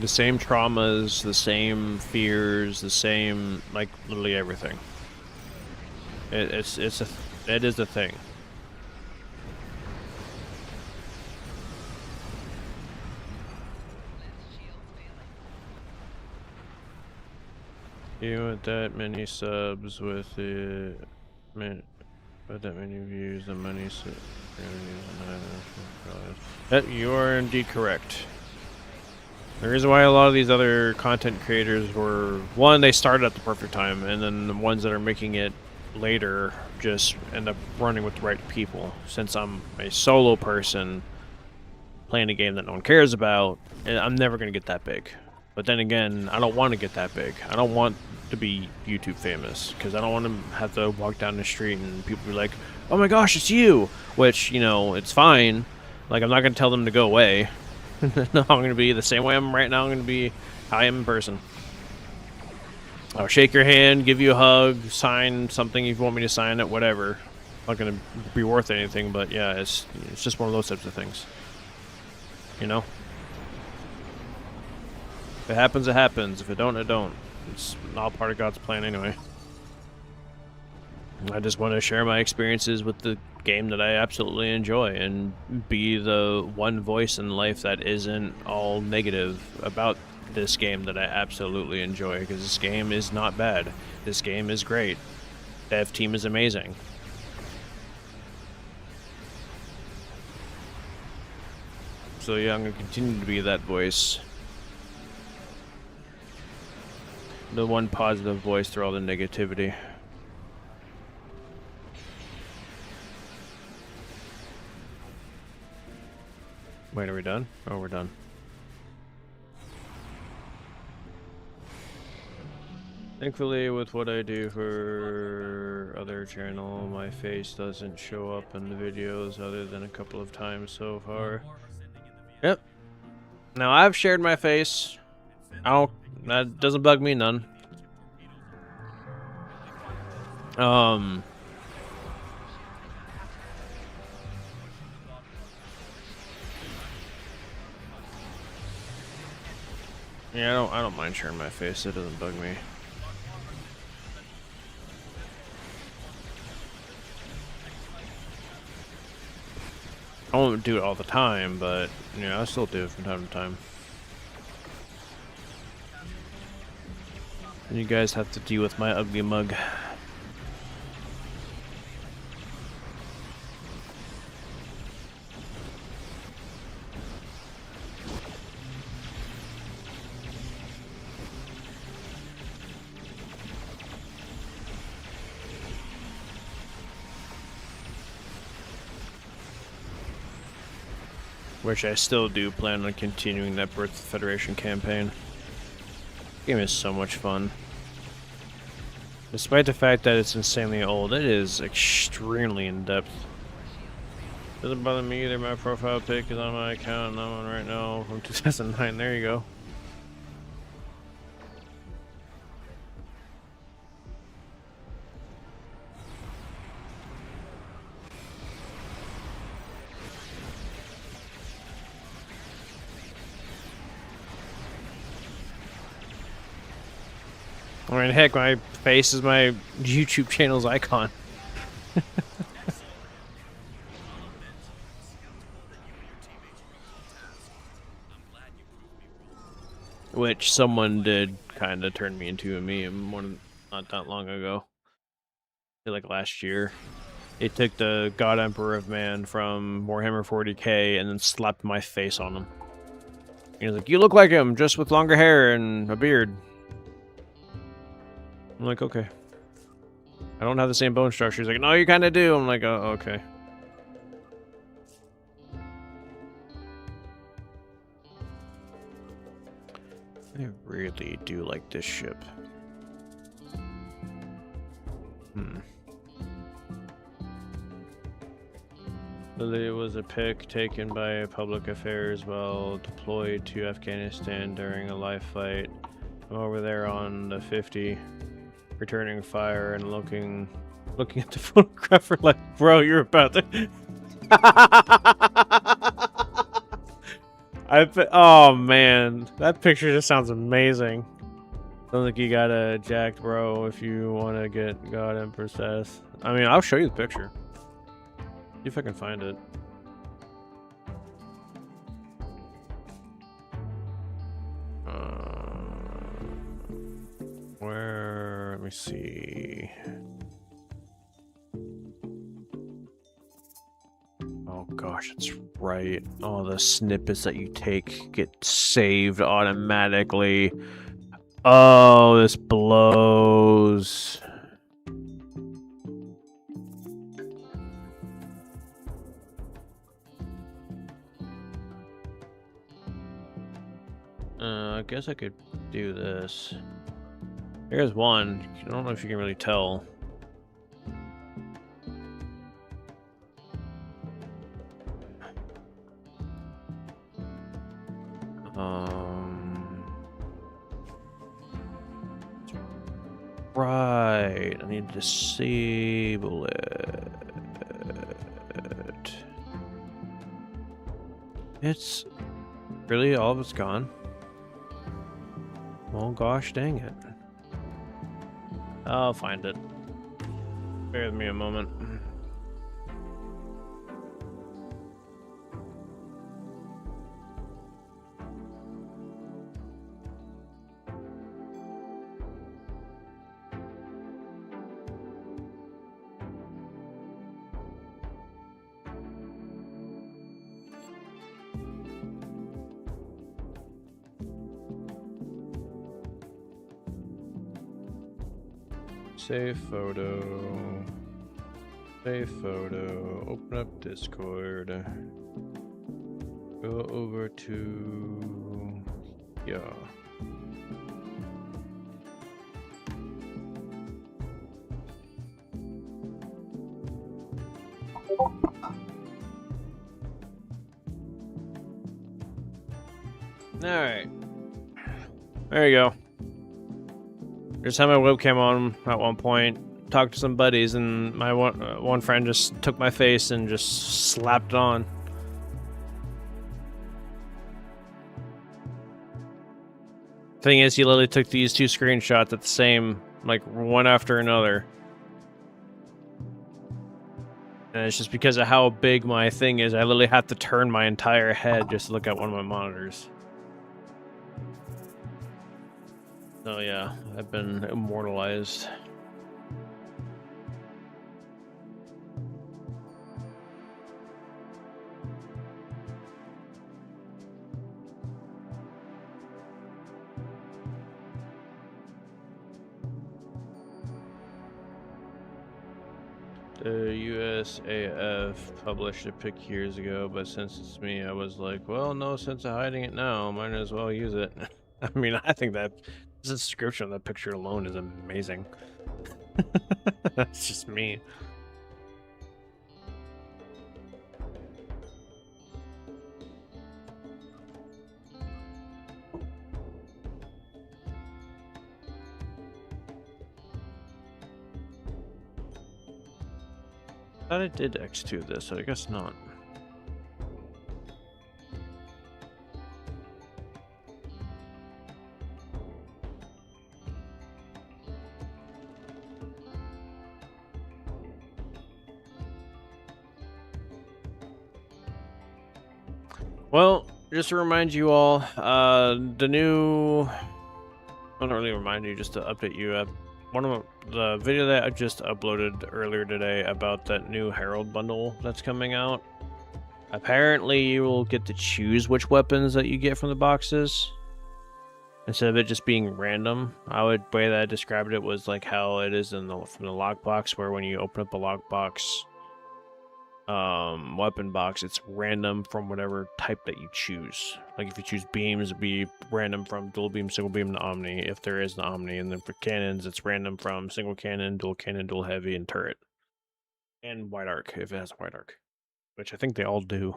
The same traumas, the same fears, the same, like, literally everything. It is a thing. You with that many subs with the with that many views, the money you are indeed correct. The reason why a lot of these other content creators were, one, they started at the perfect time, and then the ones that are making it later just end up running with the right people. Since I'm a solo person playing a game that no one cares about, I'm never going to get that big. But then again, I don't want to get that big. I don't want to be YouTube famous, because I don't want to have to walk down the street and people be like, oh my gosh, it's you! Which, it's fine. Like, I'm not going to tell them to go away. No, I'm going to be the same way I am right now. I'm going to be how I am in person. I'll shake your hand, give you a hug, sign something if you want me to sign it, whatever. Not going to be worth anything, but yeah, it's just one of those types of things. If it happens, it happens. If it don't, it don't. It's all part of God's plan anyway. I just want to share my experiences with the game that I absolutely enjoy and be the one voice in life that isn't all negative about this game that I absolutely enjoy, because this game is not bad. This game is great. Dev team is amazing. So yeah, I'm going to continue to be that voice. The one positive voice through all the negativity. Wait, are we done? Oh, we're done. Thankfully, with what I do for other channel, my face doesn't show up in the videos other than a couple of times so far. Yep. Now, I've shared my face. That doesn't bug me none. Yeah, I don't mind sharing my face. It doesn't bug me. I won't do it all the time, but yeah, I still do it from time to time. And you guys have to deal with my ugly mug. Which I still do plan on continuing that Birth of the Federation campaign. The game is so much fun. Despite the fact that it's insanely old, it is extremely in-depth. Doesn't bother me either, my profile pic is on my account and I'm on right now from 2009, there you go. I mean, heck, my face is my YouTube channel's icon. Which someone did kind of turn me into a meme not that long ago. I feel like last year. They took the God Emperor of Man from Warhammer 40k and then slapped my face on him. He was like, "You look like him, just with longer hair and a beard." I'm like, okay. I don't have the same bone structure. He's like, "No, you kind of do." I'm like, "Oh, okay." I really do like this ship. It was a pic taken by Public Affairs while deployed to Afghanistan during a live fight. I'm over there on the 50, returning fire and looking at the photographer like, "Bro, you're about to..." Oh man, that picture just sounds amazing. Sounds like you got a jacked bro if you want to get God Emperor status. I mean, I'll show you the picture. See if I can find it. Where? Let me see. Oh gosh, it's right. All the snippets that you take get saved automatically. Oh, this blows. I guess I could do this. Here's one. I don't know if you can really tell. Right. I need to disable it. It's really all of it's gone. Oh gosh, dang it. I'll find it. Bear with me a moment. Save photo. Save photo. Open up Discord. Go over to... yeah. Alright. There you go. Just had my webcam on at one point, talked to some buddies, and my one friend just took my face and just slapped it on. Thing is, he literally took these two screenshots at the same, like, one after another. And it's just because of how big my thing is, I literally have to turn my entire head just to look at one of my monitors. So yeah, I've been immortalized. The USAF published a pic years ago, but since it's me, I was like, well, no sense of hiding it now. Might as well use it. I mean, I think that the description of that picture alone is amazing. That's just me. I thought it did X2 this, so I guess not. Well, just to remind you all, the new... I don't really remind you, just to update you. One of the video that I just uploaded earlier today about that new Herald bundle that's coming out. Apparently, you will get to choose which weapons that you get from the boxes instead of it just being random. The way that I described it was like how it is from the lockbox, where when you open up a lockbox weapon box, it's random from whatever type that you choose. Like if you choose beams, it'd be random from dual beam, single beam to omni, if there is an omni, and then for cannons, it's random from single cannon, dual heavy, and turret, and wide arc if it has a wide arc, which I think they all do.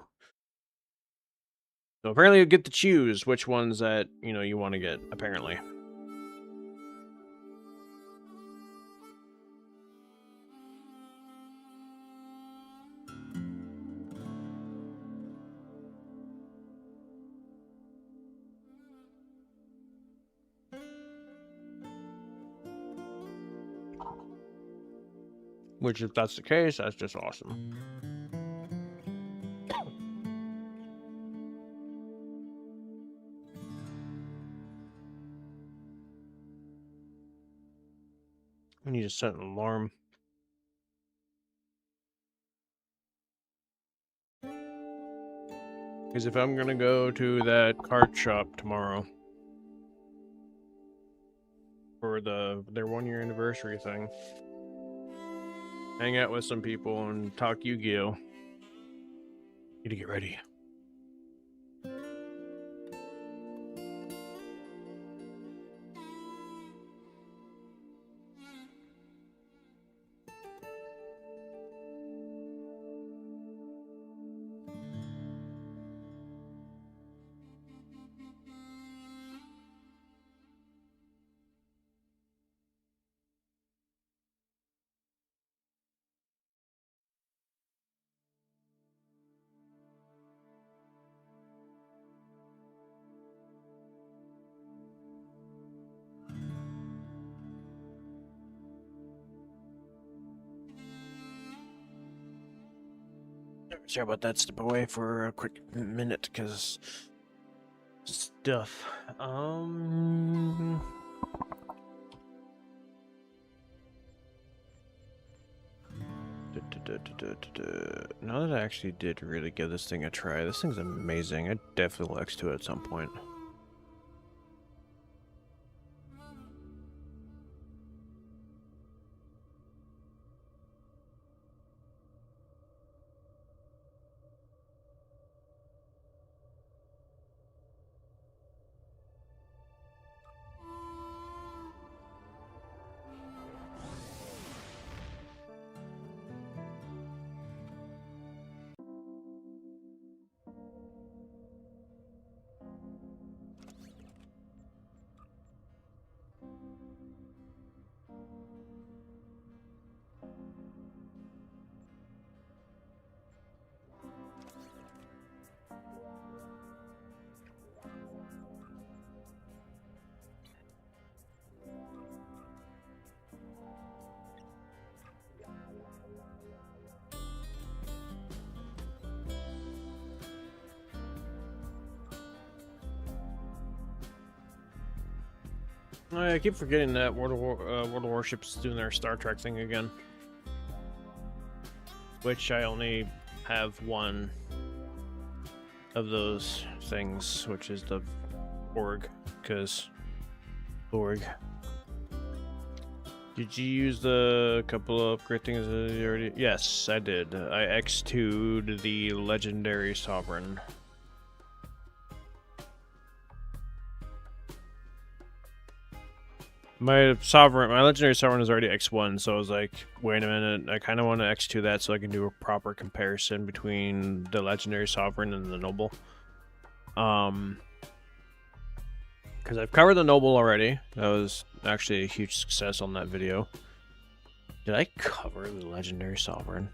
So apparently, you get to choose which ones that you want to get. Apparently. Which, if that's the case, that's just awesome. I need to set an alarm. Because if I'm gonna go to that card shop tomorrow for their 1-year anniversary thing, hang out with some people and talk Yu-Gi-Oh! Need to get ready. Sorry about that. Step away for a quick minute, because stuff. Now that I actually did really give this thing a try, this thing's amazing. I definitely will X to it at some point. I keep forgetting that World of Warship's doing their Star Trek thing again. Which I only have one of those things, which is the Borg, because Borg. Did you use the couple of upgrade things that you already? Yes, I did. I X2'd the Legendary Sovereign. My Legendary Sovereign is already X1, so I was like, wait a minute, I kind of want to X2 that so I can do a proper comparison between the Legendary Sovereign and the Noble. Because I've covered the Noble already. That was actually a huge success on that video. Did I cover the Legendary Sovereign?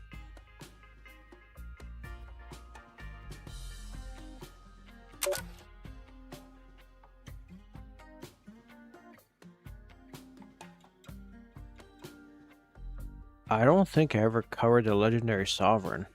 I don't think I ever covered the Legendary Sovereign.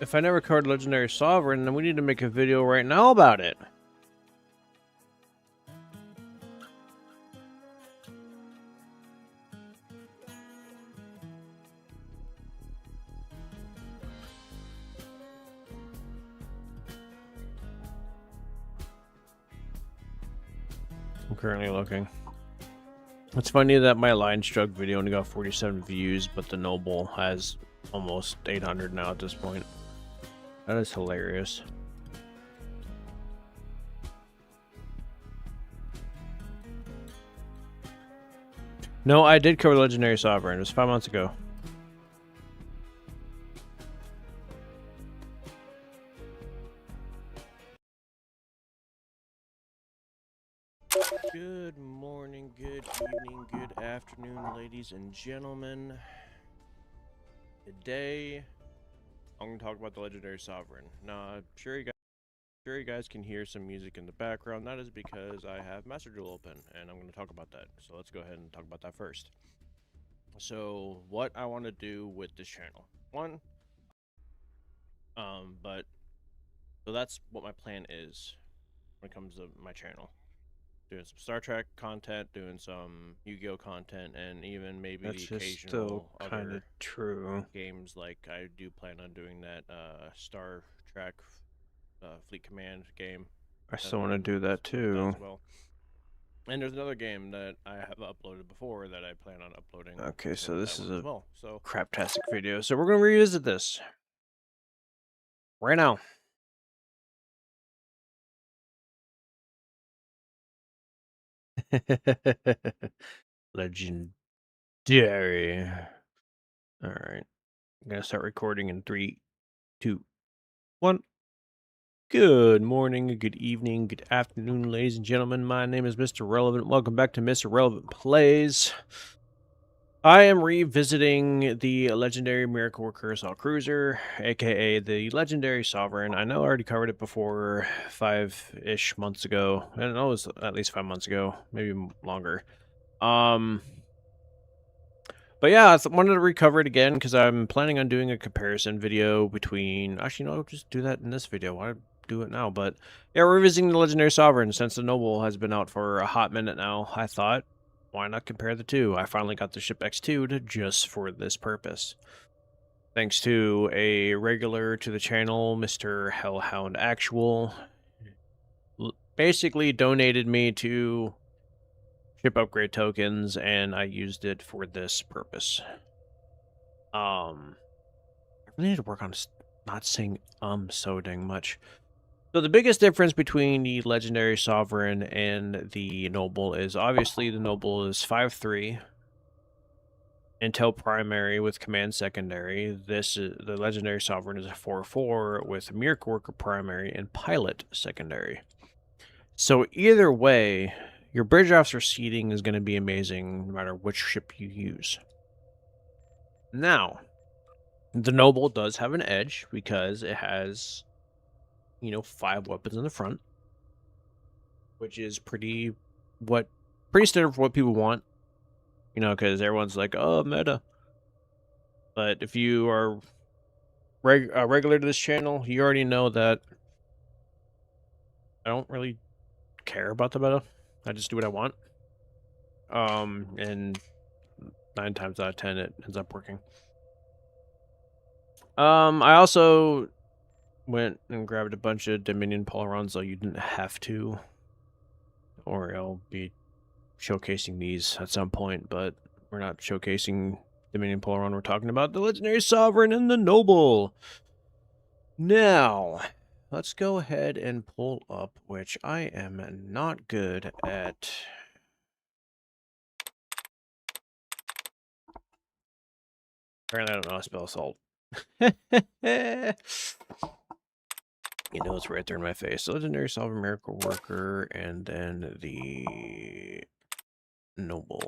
If I never covered Legendary Sovereign, then we need to make a video right now about it. I'm currently looking. It's funny that my Lion Struck video only got 47 views, but the Noble has almost 800 now at this point. That is hilarious. No, I did cover Legendary Sovereign. It was 5 months ago. Good morning, good evening, good afternoon, ladies and gentlemen. Today, I'm going to talk about the Legendary Sovereign. Now, I'm sure you guys can hear some music in the background. That is because I have Master Duel open, and I'm going to talk about that. So let's go ahead and talk about that first. So, what I want to do with this channel. So that's what my plan is when it comes to my channel. Doing some Star Trek content, doing some Yu-Gi-Oh content, and even maybe That's the occasional other true games. Like I do plan on doing that Star Trek Fleet Command game. I still want to do that too. As well. And there's another game that I have uploaded before that I plan on uploading. Okay, so this is a craptastic video. video. So we're gonna revisit this right now. Legendary. All right, I'm gonna start recording in 3, 2, 1. Good morning, good evening, good afternoon, ladies and gentlemen. My name is Mr. Relevant. Welcome back to Mr. Relevant Plays. I am revisiting the legendary Miracle Worker Assault Cruiser, aka the Legendary Sovereign. I know I already covered it before 5-ish months ago. I know it was at least 5 months ago, maybe longer. But yeah, I wanted to recover it again because I'm planning on doing a comparison video between... Actually, no, I'll just do that in this video. Why do it now? But yeah, we're revisiting the Legendary Sovereign since the Noble has been out for a hot minute now. I thought, why not compare the two? I finally got the ship X2'd just for this purpose. Thanks to a regular to the channel, Mr. Hellhound Actual, basically donated me to ship upgrade tokens, and I used it for this purpose. I really need to work on not saying so dang much. So the biggest difference between the Legendary Sovereign and the Noble is obviously the Noble is 5/3 Intel primary with command secondary. The Legendary Sovereign is a 4/4 with Miracle Worker primary and pilot secondary. So either way, your bridge officer seating is going to be amazing no matter which ship you use. Now, the Noble does have an edge because it has, 5 weapons in the front. which is pretty standard for what people want, you know, because everyone's like, oh, meta. But if you are regular to this channel, you already know that I don't really care about the meta. I just do what I want. And 9 times out of 10, it ends up working. I also went and grabbed a bunch of Dominion Polarons, though you didn't have to, or I'll be showcasing these at some point, but we're not showcasing Dominion Polaron. We're talking about the Legendary Sovereign and the Noble. Now, let's go ahead and pull up, which I am not good at. Apparently, I don't know how to spell assault. You know, it's right there in my face. So Legendary Sovereign, Miracle Worker, and then the Noble.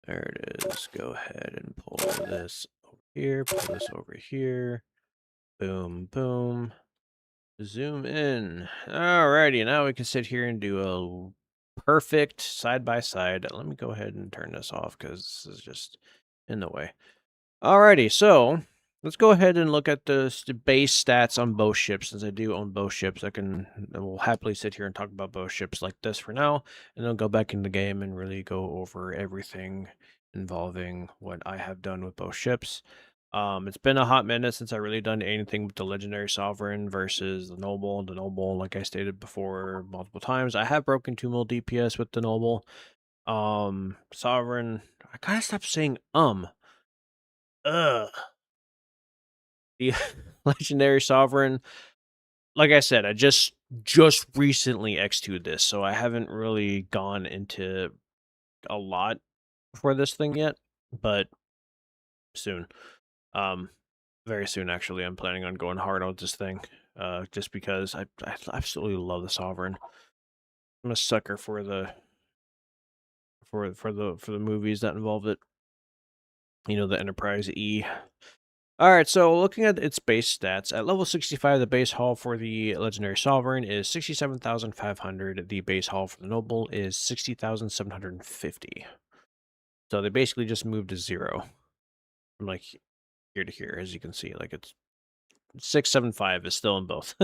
There it is. Go ahead and pull this over here, pull this over here. Boom, boom. Zoom in. Alrighty, now we can sit here and do a perfect side by side. Let me go ahead and turn this off because this is just in the way. Alrighty, so let's go ahead and look at the base stats on both ships. Since I do own both ships, I will happily sit here and talk about both ships like this for now, and then go back in the game and really go over everything involving what I have done with both ships. It's been a hot minute since I really done anything with the Legendary Sovereign versus the Noble. The Noble, like I stated before multiple times, I have broken 2 mil DPS with the Noble. Sovereign, I kind of stopped saying Ugh. The Legendary Sovereign, like I said, I just recently X2'd this, so I haven't really gone into a lot for this thing yet, but soon. Very soon, actually. I'm planning on going hard on this thing, just because I absolutely love the Sovereign. I'm a sucker for the movies that involve it. You know, the Enterprise E. Alright, so looking at its base stats, at level 65, the base haul for the Legendary Sovereign is 67,500. The base haul for the Noble is 60,750. So they basically just moved to 0 from like here to here, as you can see. Like it's 675 is still in both.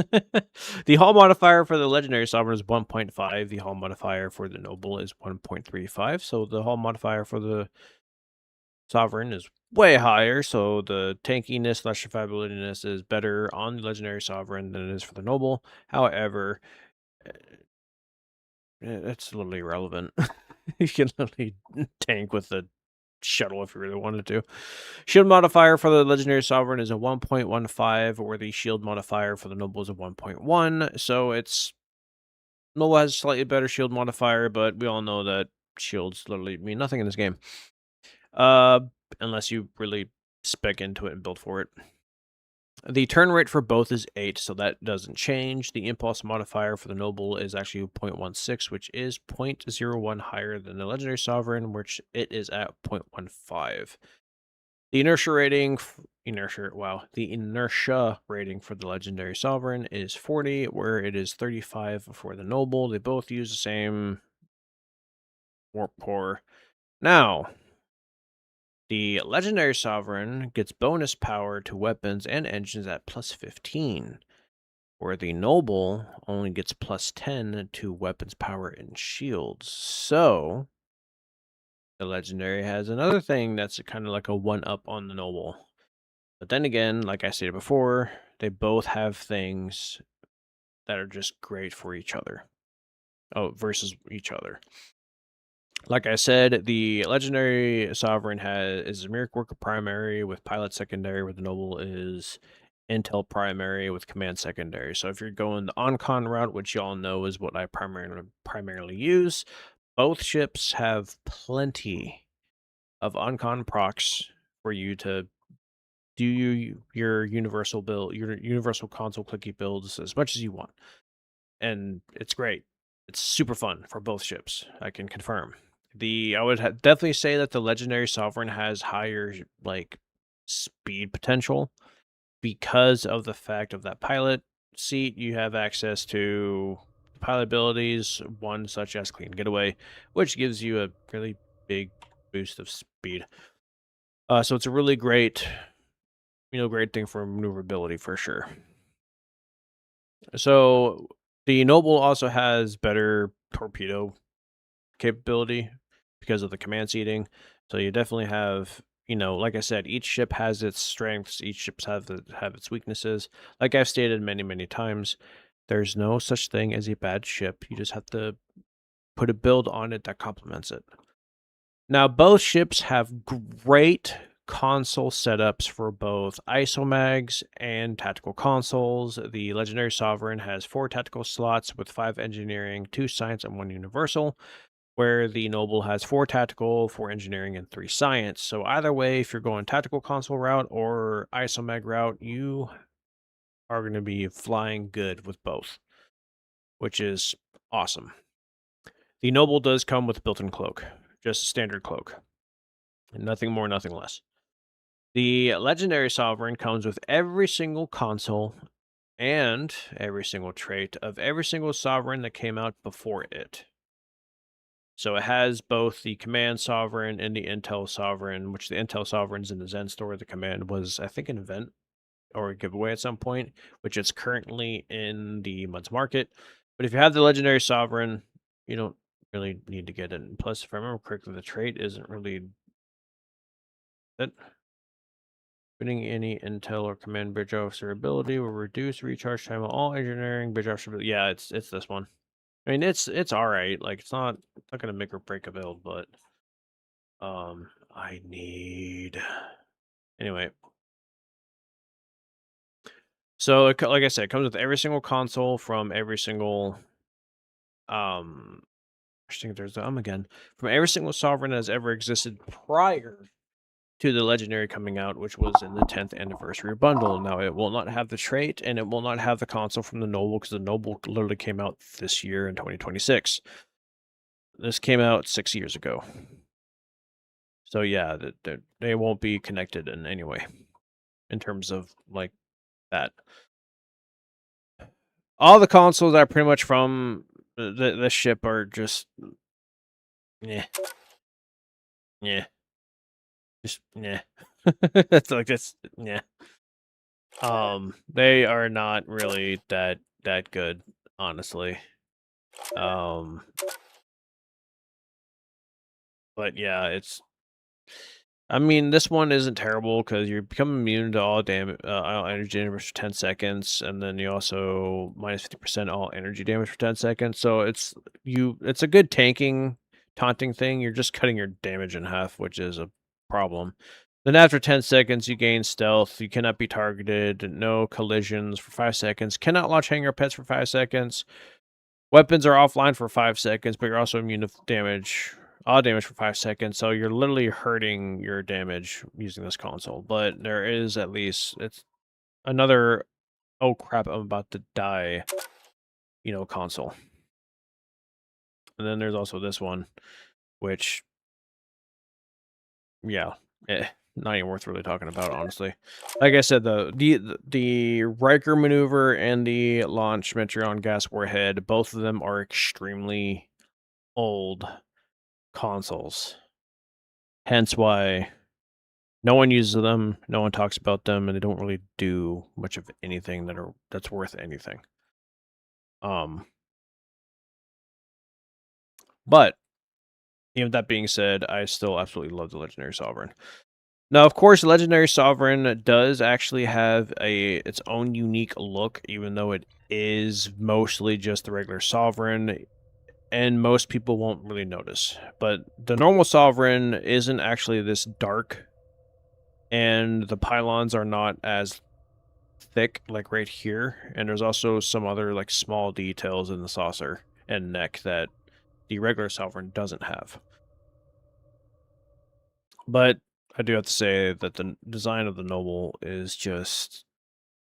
The hull modifier for the Legendary Sovereign is 1.5. The hull modifier for the Noble is 1.35. So the hull modifier for the Sovereign is way higher, so the tankiness / survivabilityness is better on the Legendary Sovereign than it is for the Noble. However, it's literally irrelevant. You can literally tank with the shuttle if you really wanted to. Shield modifier for the Legendary Sovereign is a 1.15, where the shield modifier for the Noble is a 1.1. So it's Noble has a slightly better shield modifier, but we all know that shields literally mean nothing in this game. Unless you really spec into it and build for it. The turn rate for both is 8, so that doesn't change. The impulse modifier for the Noble is actually 0.16, which is 0.01 higher than the Legendary Sovereign, which it is at 0.15. The inertia rating, the inertia rating for the Legendary Sovereign is 40, where it is 35 for the Noble. They both use the same warp core. Now, the Legendary Sovereign gets bonus power to weapons and engines at plus 15, where the Noble only gets plus 10 to weapons power and shields. So, the Legendary has another thing that's kind of like a one-up on the Noble. But then again, like I stated before, they both have things that are just great for each other. Oh, versus each other. Like I said, the Legendary Sovereign is a Miracle Worker primary with Pilot secondary, where the Noble is Intel primary with Command secondary. So if you're going the on-con route, which y'all know is what I primarily use, both ships have plenty of on-con procs for you to do your universal build, your universal console clicky builds as much as you want. And it's great. It's super fun for both ships, I can confirm. I would definitely say that the Legendary Sovereign has higher like speed potential because of the fact of that pilot seat. You have access to pilot abilities, one such as Clean Getaway, which gives you a really big boost of speed. So it's a really great, great thing for maneuverability for sure. So the Noble also has better torpedo capability because of the command seating. So you definitely have, like I said, each ship has its strengths, each ship have its weaknesses. Like I've stated many, many times, there's no such thing as a bad ship. You just have to put a build on it that complements it. Now, both ships have great console setups for both isomags and tactical consoles. The Legendary Sovereign has 4 tactical slots with 5 engineering, 2 science, and 1 universal, where the Noble has 4 tactical, 4 engineering, and 3 science. So either way, if you're going tactical console route or isomag route, you are going to be flying good with both, which is awesome. The Noble does come with a built-in cloak, just a standard cloak. Nothing more, nothing less. The Legendary Sovereign comes with every single console and every single trait of every single Sovereign that came out before it. So it has both the Command Sovereign and the Intel Sovereign, which the Intel Sovereign's in the Zen store. The Command was, I think, an event or a giveaway at some point, which is currently in the Muds Market. But if you have the Legendary Sovereign, you don't really need to get it. And plus, if I remember correctly, the trait isn't really that. Putting any intel or command bridge officer ability will reduce recharge time of all engineering bridge officer ability. Yeah, it's this one. I mean, it's all right. Like it's not gonna make or break a build, but I need anyway. So like I said, it comes with every single console from every single I think there's the again from every single sovereign that has ever existed prior to the legendary coming out, which was in the 10th anniversary bundle. Now, it will not have the trait, and it will not have the console from the Noble, because the Noble literally came out this year in 2026. This came out 6 years ago. So yeah, they won't be connected in any way, in terms of, like, that. All the consoles that are pretty much from the ship are just... yeah. Yeah. Just, yeah. That's like, that's, yeah. They are not really that good, honestly. But yeah, it's. I mean, this one isn't terrible because you become immune to all all energy damage for 10 seconds, and then you also minus 50% all energy damage for 10 seconds. So it's a good tanking, taunting thing. You're just cutting your damage in half, which is a problem. Then after 10 seconds, you gain stealth. You cannot be targeted. No collisions for 5 seconds. Cannot launch hanger pets for 5 seconds. Weapons are offline for 5 seconds, but you're also immune to damage, all damage for 5 seconds. So you're literally hurting your damage using this console. But there is at least, it's another, oh crap, I'm about to die, console. And then there's also this one, which, yeah, not even worth really talking about, honestly. Like I said, the Riker maneuver and the launch Metreon gas warhead, both of them are extremely old consoles. Hence why no one uses them, no one talks about them, and they don't really do much of anything that's worth anything. But even that being said, I still absolutely love the Legendary Sovereign. Now, of course, Legendary Sovereign does actually have its own unique look, even though it is mostly just the regular Sovereign, and most people won't really notice. But the normal Sovereign isn't actually this dark, and the pylons are not as thick, like right here, and there's also some other like small details in the saucer and neck that the regular Sovereign doesn't have. But I do have to say that the design of the Noble is just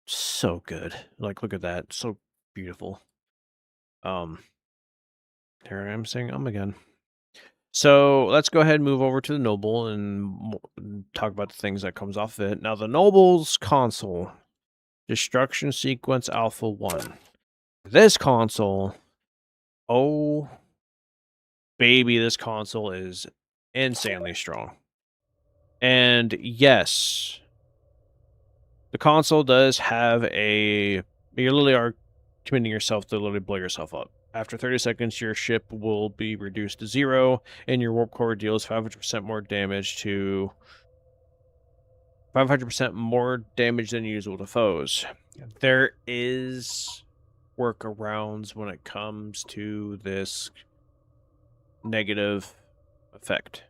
so good. Like, look at that, so beautiful. Here I am saying again. So let's go ahead and move over to the Noble and talk about the things that comes off it. Now, the Noble's console, Destruction Sequence Alpha 1. This console Oh, baby, this console is insanely strong. And yes, the console does have a. You literally are committing yourself to literally blow yourself up. After 30 seconds, your ship will be reduced to 0, and your warp core deals 500% more damage to 500% more damage than usual to foes. There is workarounds when it comes to this negative effect.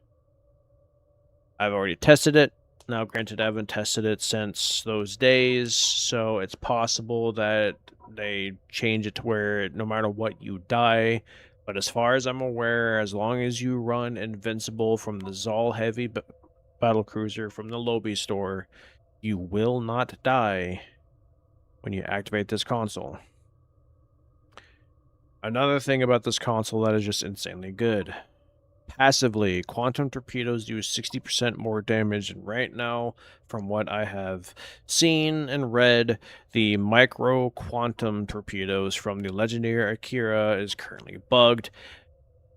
I've already tested it. Now, granted, I haven't tested it since those days, so it's possible that they change it to where no matter what you die. But as far as I'm aware, as long as you run Invincible from the Zal Heavy battle cruiser from the Lobby store, you will not die when you activate this console. Another thing about this console that is just insanely good. Passively, quantum torpedoes do 60% more damage, and right now, from what I have seen and read, the micro quantum torpedoes from the legendary Akira is currently bugged,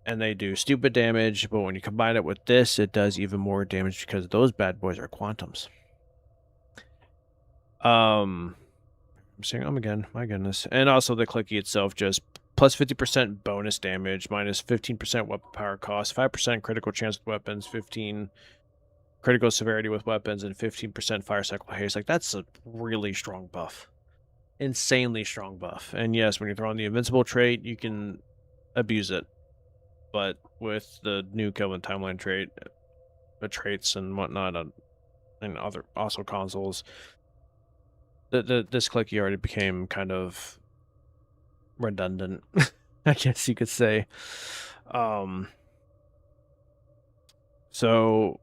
and they do stupid damage, but when you combine it with this, it does even more damage because those bad boys are quantums. I'm saying again, my goodness. And also the clicky itself just plus 50% bonus damage, minus 15% weapon power cost, 5% critical chance with weapons, 15 critical severity with weapons, and 15% fire cycle haste. Like, that's a really strong buff. Insanely strong buff. And yes, when you throw on the invincible trait, you can abuse it. But with the new Kelvin timeline trait, the traits and whatnot, and other also consoles, this clicky already became kind of redundant, I guess you could say. So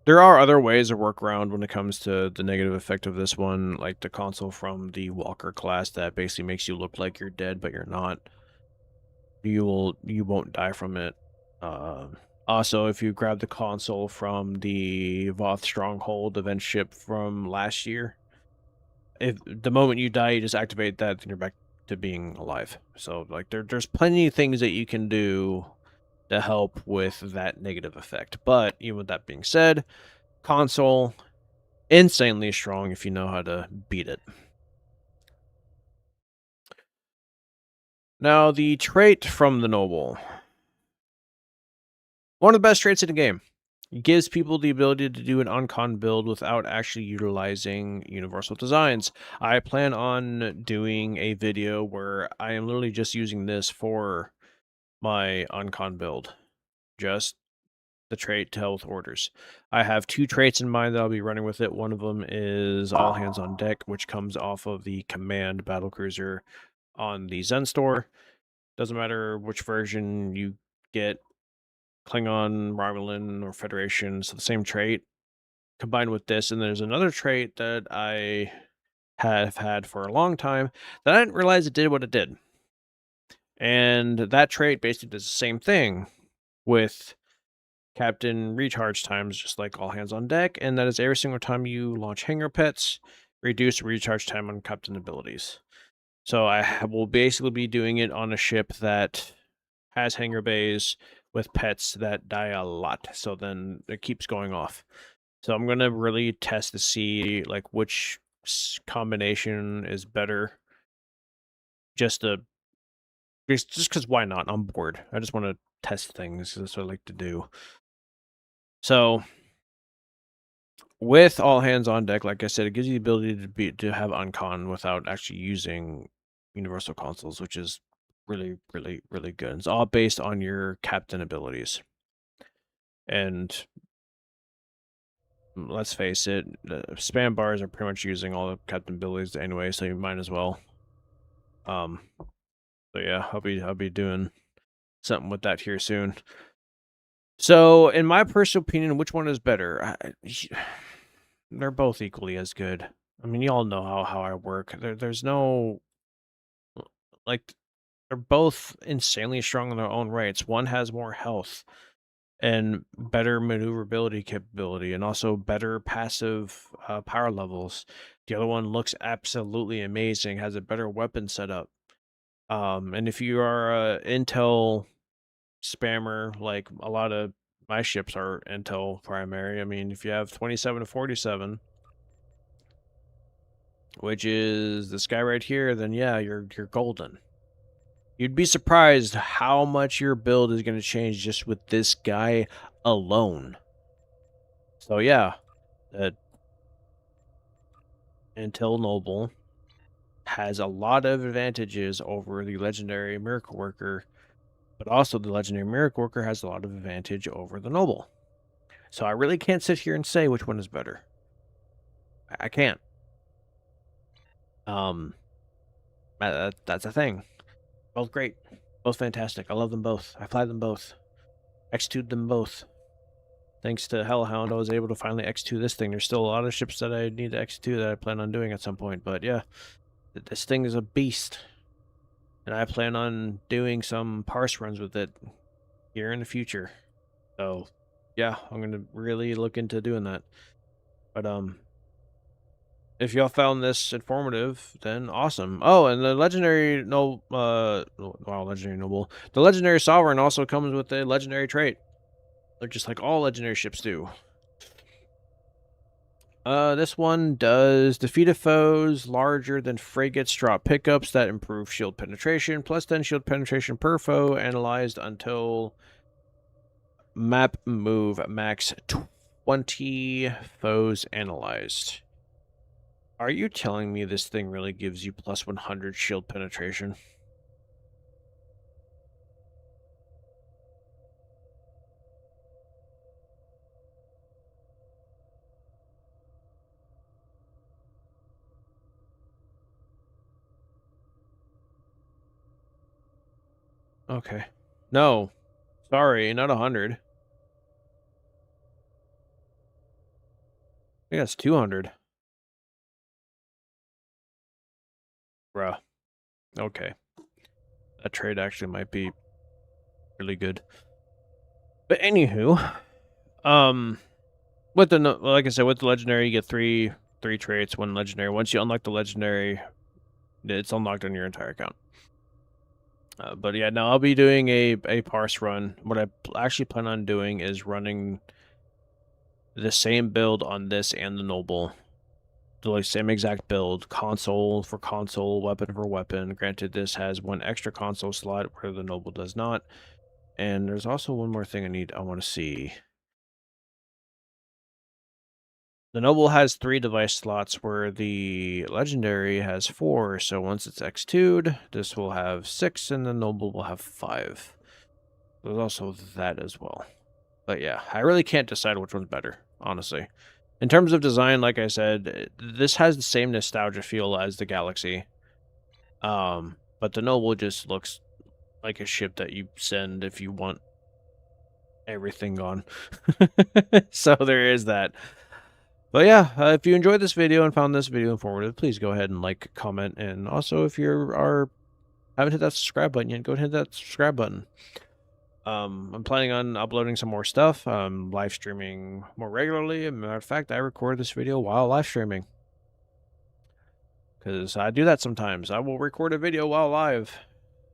there are other ways to work around when it comes to the negative effect of this one, like the console from the Walker class that basically makes you look like you're dead, but you're not. You won't die from it. Also, if you grab the console from the Voth Stronghold event ship from last year, if the moment you die, you just activate that, and you're back to being alive. So, like, there's plenty of things that you can do to help with that negative effect. But even with that being said, console insanely strong if you know how to beat it. Now, the trait from the Noble. One of the best traits in the game. It gives people the ability to do an uncon build without actually utilizing universal designs. I plan on doing a video where I am literally just using this for my uncon build. Just the trait to hell with orders. I have 2 traits in mind that I'll be running with it. One of them is All Hands on Deck, which comes off of the Command battlecruiser on the Zen store. Doesn't matter which version you get, Klingon, Romulan, or Federation, so the same trait combined with this. And there's another trait that I have had for a long time that I didn't realize it did what it did. And that trait basically does the same thing with Captain recharge times, just like All Hands on Deck, and that is every single time you launch hangar pets, reduce recharge time on Captain abilities. So I will basically be doing it on a ship that has hangar bays with pets that die a lot, so then it keeps going off. So I'm gonna really test to see like which combination is better. Just because why not? I'm bored. I just want to test things. That's what I like to do. So with All Hands on Deck, like I said, it gives you the ability to have uncon without actually using universal consoles, which is really, really, really good. It's all based on your captain abilities. And let's face it, spam bars are pretty much using all the captain abilities anyway, so you might as well. So yeah, I'll be doing something with that here soon. So, in my personal opinion, which one is better? They're both equally as good. I mean, you all know how I work. There's no like they're both insanely strong in their own rights. One has more health and better maneuverability capability, and also better passive power levels. The other one looks absolutely amazing, has a better weapon setup. And if you are a Intel spammer, like a lot of my ships are Intel primary. I mean, if you have 27 to 47, which is this guy right here, then yeah, you're golden. You'd be surprised how much your build is going to change just with this guy alone. So yeah, that Intel Noble has a lot of advantages over the legendary Miracle Worker, but also the legendary Miracle Worker has a lot of advantage over the Noble. So I really can't sit here and say which one is better. I can't. That's a thing. Both great. Both fantastic. I love them both. I fly them both. X2'd them both. Thanks to Hellhound, I was able to finally X2 this thing. There's still a lot of ships that I need to X2 that I plan on doing at some point. But yeah, this thing is a beast. And I plan on doing some parse runs with it here in the future. So yeah, I'm going to really look into doing that. But if y'all found this informative, then awesome. Oh, and the legendary legendary noble. The legendary sovereign also comes with a legendary trait. They're just like all legendary ships do. This one does defeated foes larger than frigates drop pickups that improve shield penetration, plus 10 shield penetration per foe analyzed until map move max 20 foes analyzed. Are you telling me this thing really gives you plus 100 shield penetration? Okay. No. Sorry, not 100. I think that's 200. Bruh. Okay. That trade actually might be really good. But anywho, with the like I said, with the legendary, you get three traits. One legendary. Once you unlock the legendary, it's unlocked on your entire account. But yeah, now I'll be doing a parse run. What I actually plan on doing is running the same build on this and the noble. The same exact build, console for console, weapon for weapon. Granted, this has one extra console slot where the noble does not. And there's also one more thing I want to see. The noble has 3 device slots where the legendary has 4. So once it's X2'd, this will have 6 and the noble will have 5. There's also that as well. But yeah, I really can't decide which one's better, honestly. In terms of design, like I said, this has the same nostalgia feel as the Galaxy. But the Noble just looks like a ship that you send if you want everything gone. So there is that. But yeah, if you enjoyed this video and found this video informative, please go ahead and like, comment, and also if you haven't hit that subscribe button yet, go ahead and hit that subscribe button. I'm planning on uploading some more stuff, live streaming more regularly. As a matter of fact, I record this video while live streaming. Because I do that sometimes. I will record a video while live,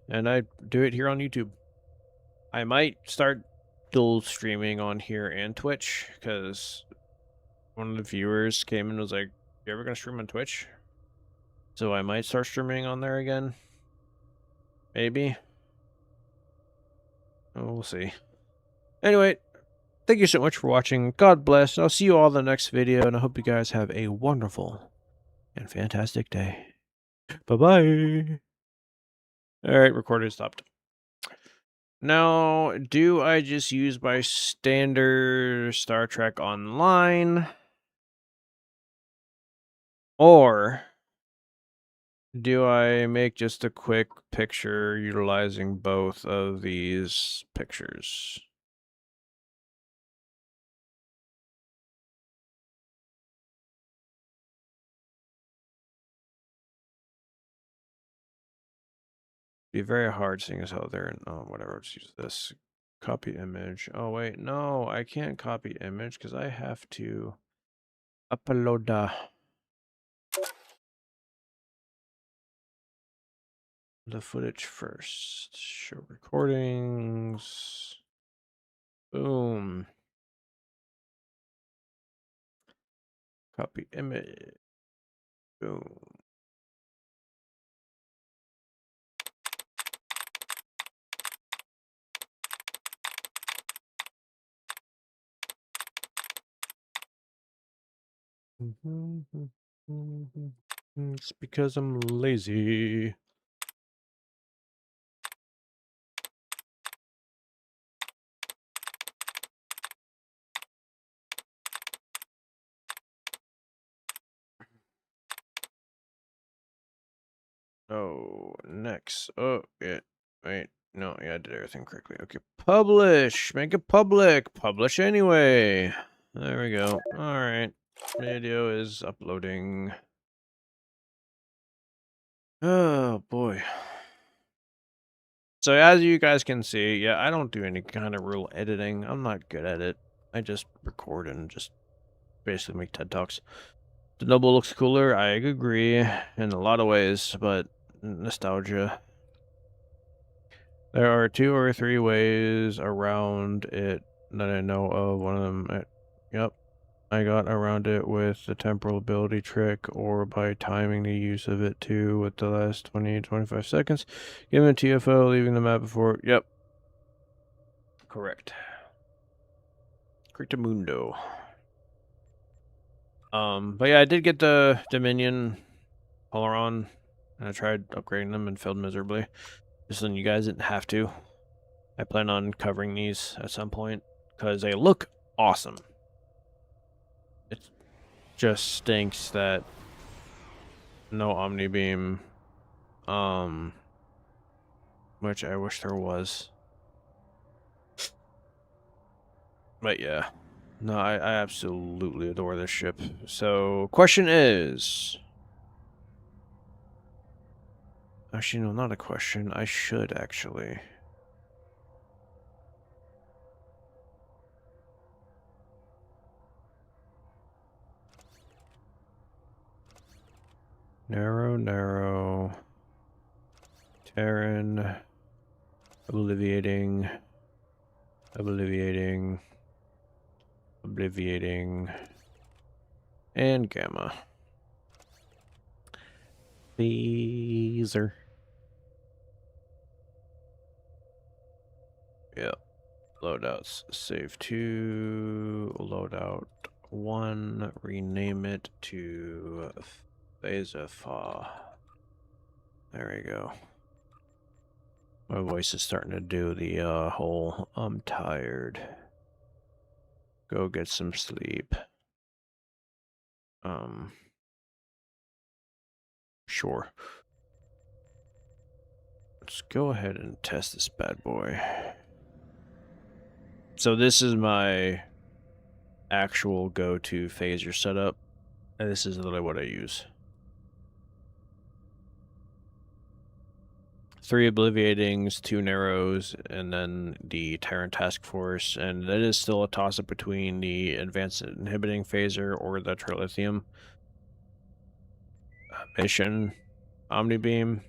and I do it here on YouTube. I might start dual streaming on here and Twitch, because one of the viewers came and was like, "You ever gonna stream on Twitch?" So I might start streaming on there again. Maybe. Oh, we'll see. Anyway, thank you so much for watching. God bless. I'll see you all in the next video, and I hope you guys have a wonderful and fantastic day. Bye-bye. Alright, recording stopped. Now, do I just use my standard Star Trek Online? Or do I make just a quick picture utilizing both of these pictures? Be very hard seeing as how they're in, oh, whatever, let's use this. Copy image. Oh, wait, no, I can't copy image because I have to upload. the footage first. Show recordings. Boom. Copy image. Boom. It's because I'm lazy. Oh, next. Oh, yeah. Wait. No, yeah, I did everything correctly. Okay. Publish. Make it public. Publish anyway. There we go. All right. Video is uploading. Oh, boy. So as you guys can see, yeah, I don't do any kind of real editing. I'm not good at it. I just record and just basically make TED Talks. The Noble looks cooler, I agree, in a lot of ways, but nostalgia. There are 2 or 3 ways around it that I know of. One of them, yep, I got around it with the temporal ability trick or by timing the use of it too with the last 20 to 25 seconds. Giving a TFO, leaving the map before, yep. Correct. Correctamundo. But yeah, I did get the Dominion Polaron, and I tried upgrading them and failed miserably. Just so you guys didn't have to. I plan on covering these at some point, because they look awesome. It just stinks that no Omni Beam, which I wish there was. But yeah. No, I absolutely adore this ship. So, question is... Actually, no, not a question. I should, actually. Narrow, narrow. Terran. Obliviating. Obliviating. Obliviating. And Gamma. Phaser. Yeah. Loadouts. Save 2. Loadout 1. Rename it to Phaser. There we go. My voice is starting to do the whole I'm tired. Go get some sleep. Sure. Let's go ahead and test this bad boy. So this is my actual go-to phaser setup, and this is literally what I use. 3 Obliviatings, 2 Narrows, and then the Terran Task Force, and that is still a toss-up between the Advanced Inhibiting Phaser or the Trilithium mission Omni-Beam.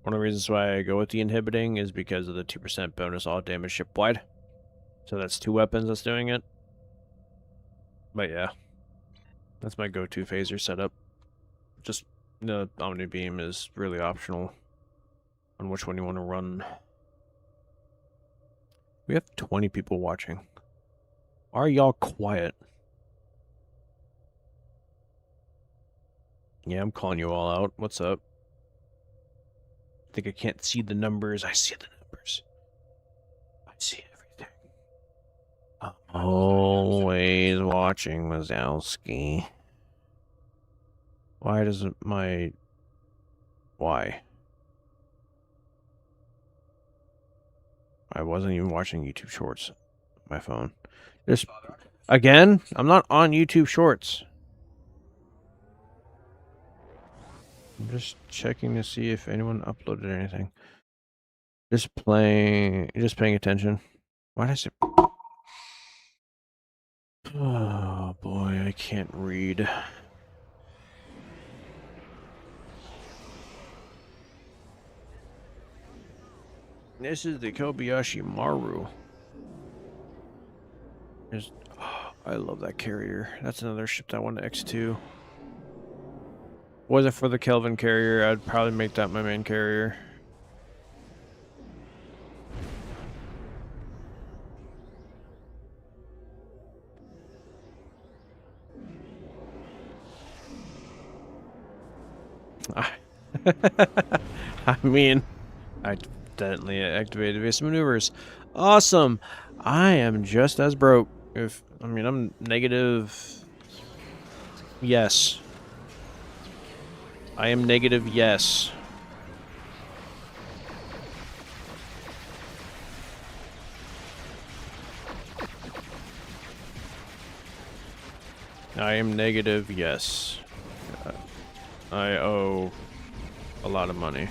One of the reasons why I go with the Inhibiting is because of the 2% bonus all damage ship-wide. So that's 2 weapons that's doing it. But yeah, that's my go-to phaser setup. Just the Omni-Beam is really optional on which one you want to run. We have 20 people watching. Why are y'all quiet? Yeah, I'm calling you all out. What's up? Think I can't see the numbers? I see the numbers. I see everything. I'm always watching, Wazowski. Why doesn't my... Why? I wasn't even watching YouTube Shorts on my phone. Just... Again? I'm not on YouTube Shorts. I'm just checking to see if anyone uploaded anything. Just paying attention. Why does it... Oh boy, I can't read. This is the Kobayashi Maru. I love that carrier. That's another ship that I want to X2. Was it for the Kelvin carrier, I'd probably make that my main carrier. I mean, I definitely activated base maneuvers. Awesome. I am just as broke. I'm negative. Yes. I am negative. Yes. I am negative. Yes. I owe a lot of money.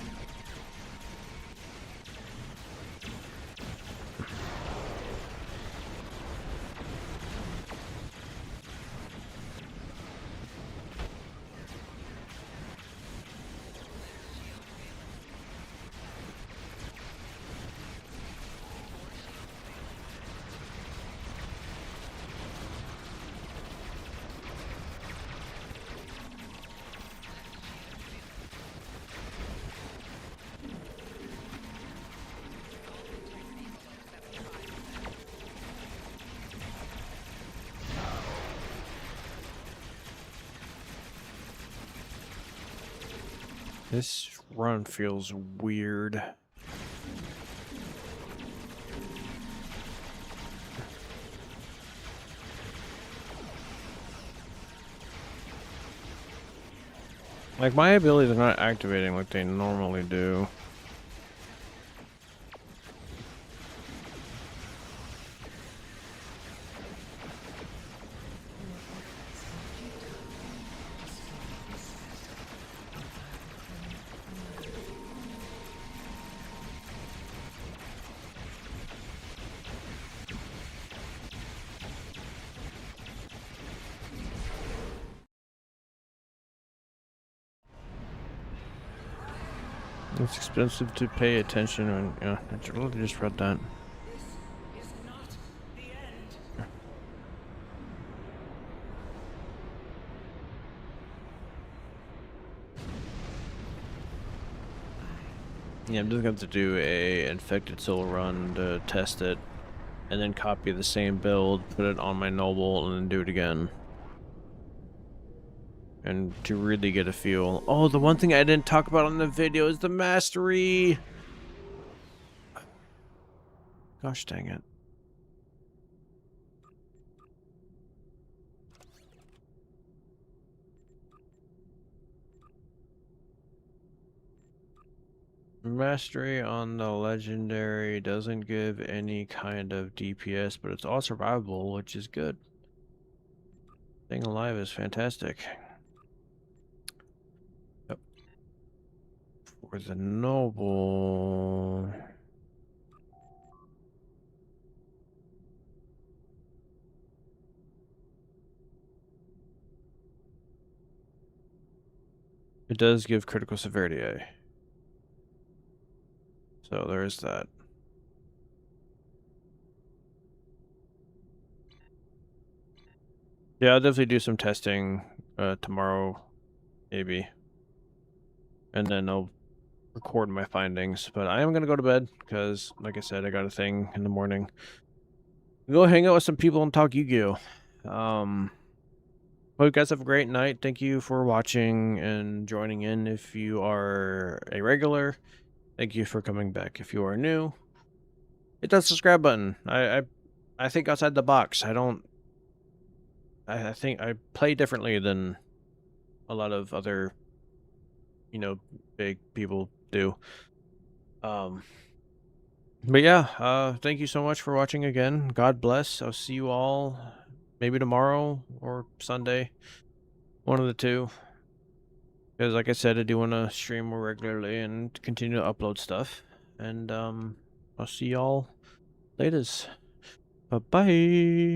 This run feels weird. Like, my abilities are not activating like they normally do. It's expensive to pay attention when, yeah, I really just read that. This is not the end. Yeah, I'm just going to have to do a infected soul run to test it, and then copy the same build, put it on my noble, and then do it again. And to really get a feel. Oh, the one thing I didn't talk about on the video is the mastery! Gosh dang it. Mastery on the legendary doesn't give any kind of DPS, but it's all survivable, which is good. Staying alive is fantastic. Yep. For the noble... It does give critical severity A. So there is that. Yeah, I'll definitely do some testing tomorrow, maybe. And then I'll record my findings. But I am going to go to bed because, like I said, I got a thing in the morning. Go hang out with some people and talk Yu-Gi-Oh! Hope you guys have a great night. Thank you for watching and joining in. If you are a regular, thank you for coming back. If you are new, hit that subscribe button. I think outside the box. I think I play differently than a lot of other, big people do. But yeah, thank you so much for watching again. God bless. I'll see you all maybe tomorrow or Sunday. One of the two. Because like I said, I do want to stream more regularly and continue to upload stuff. And I'll see y'all later. Bye-bye.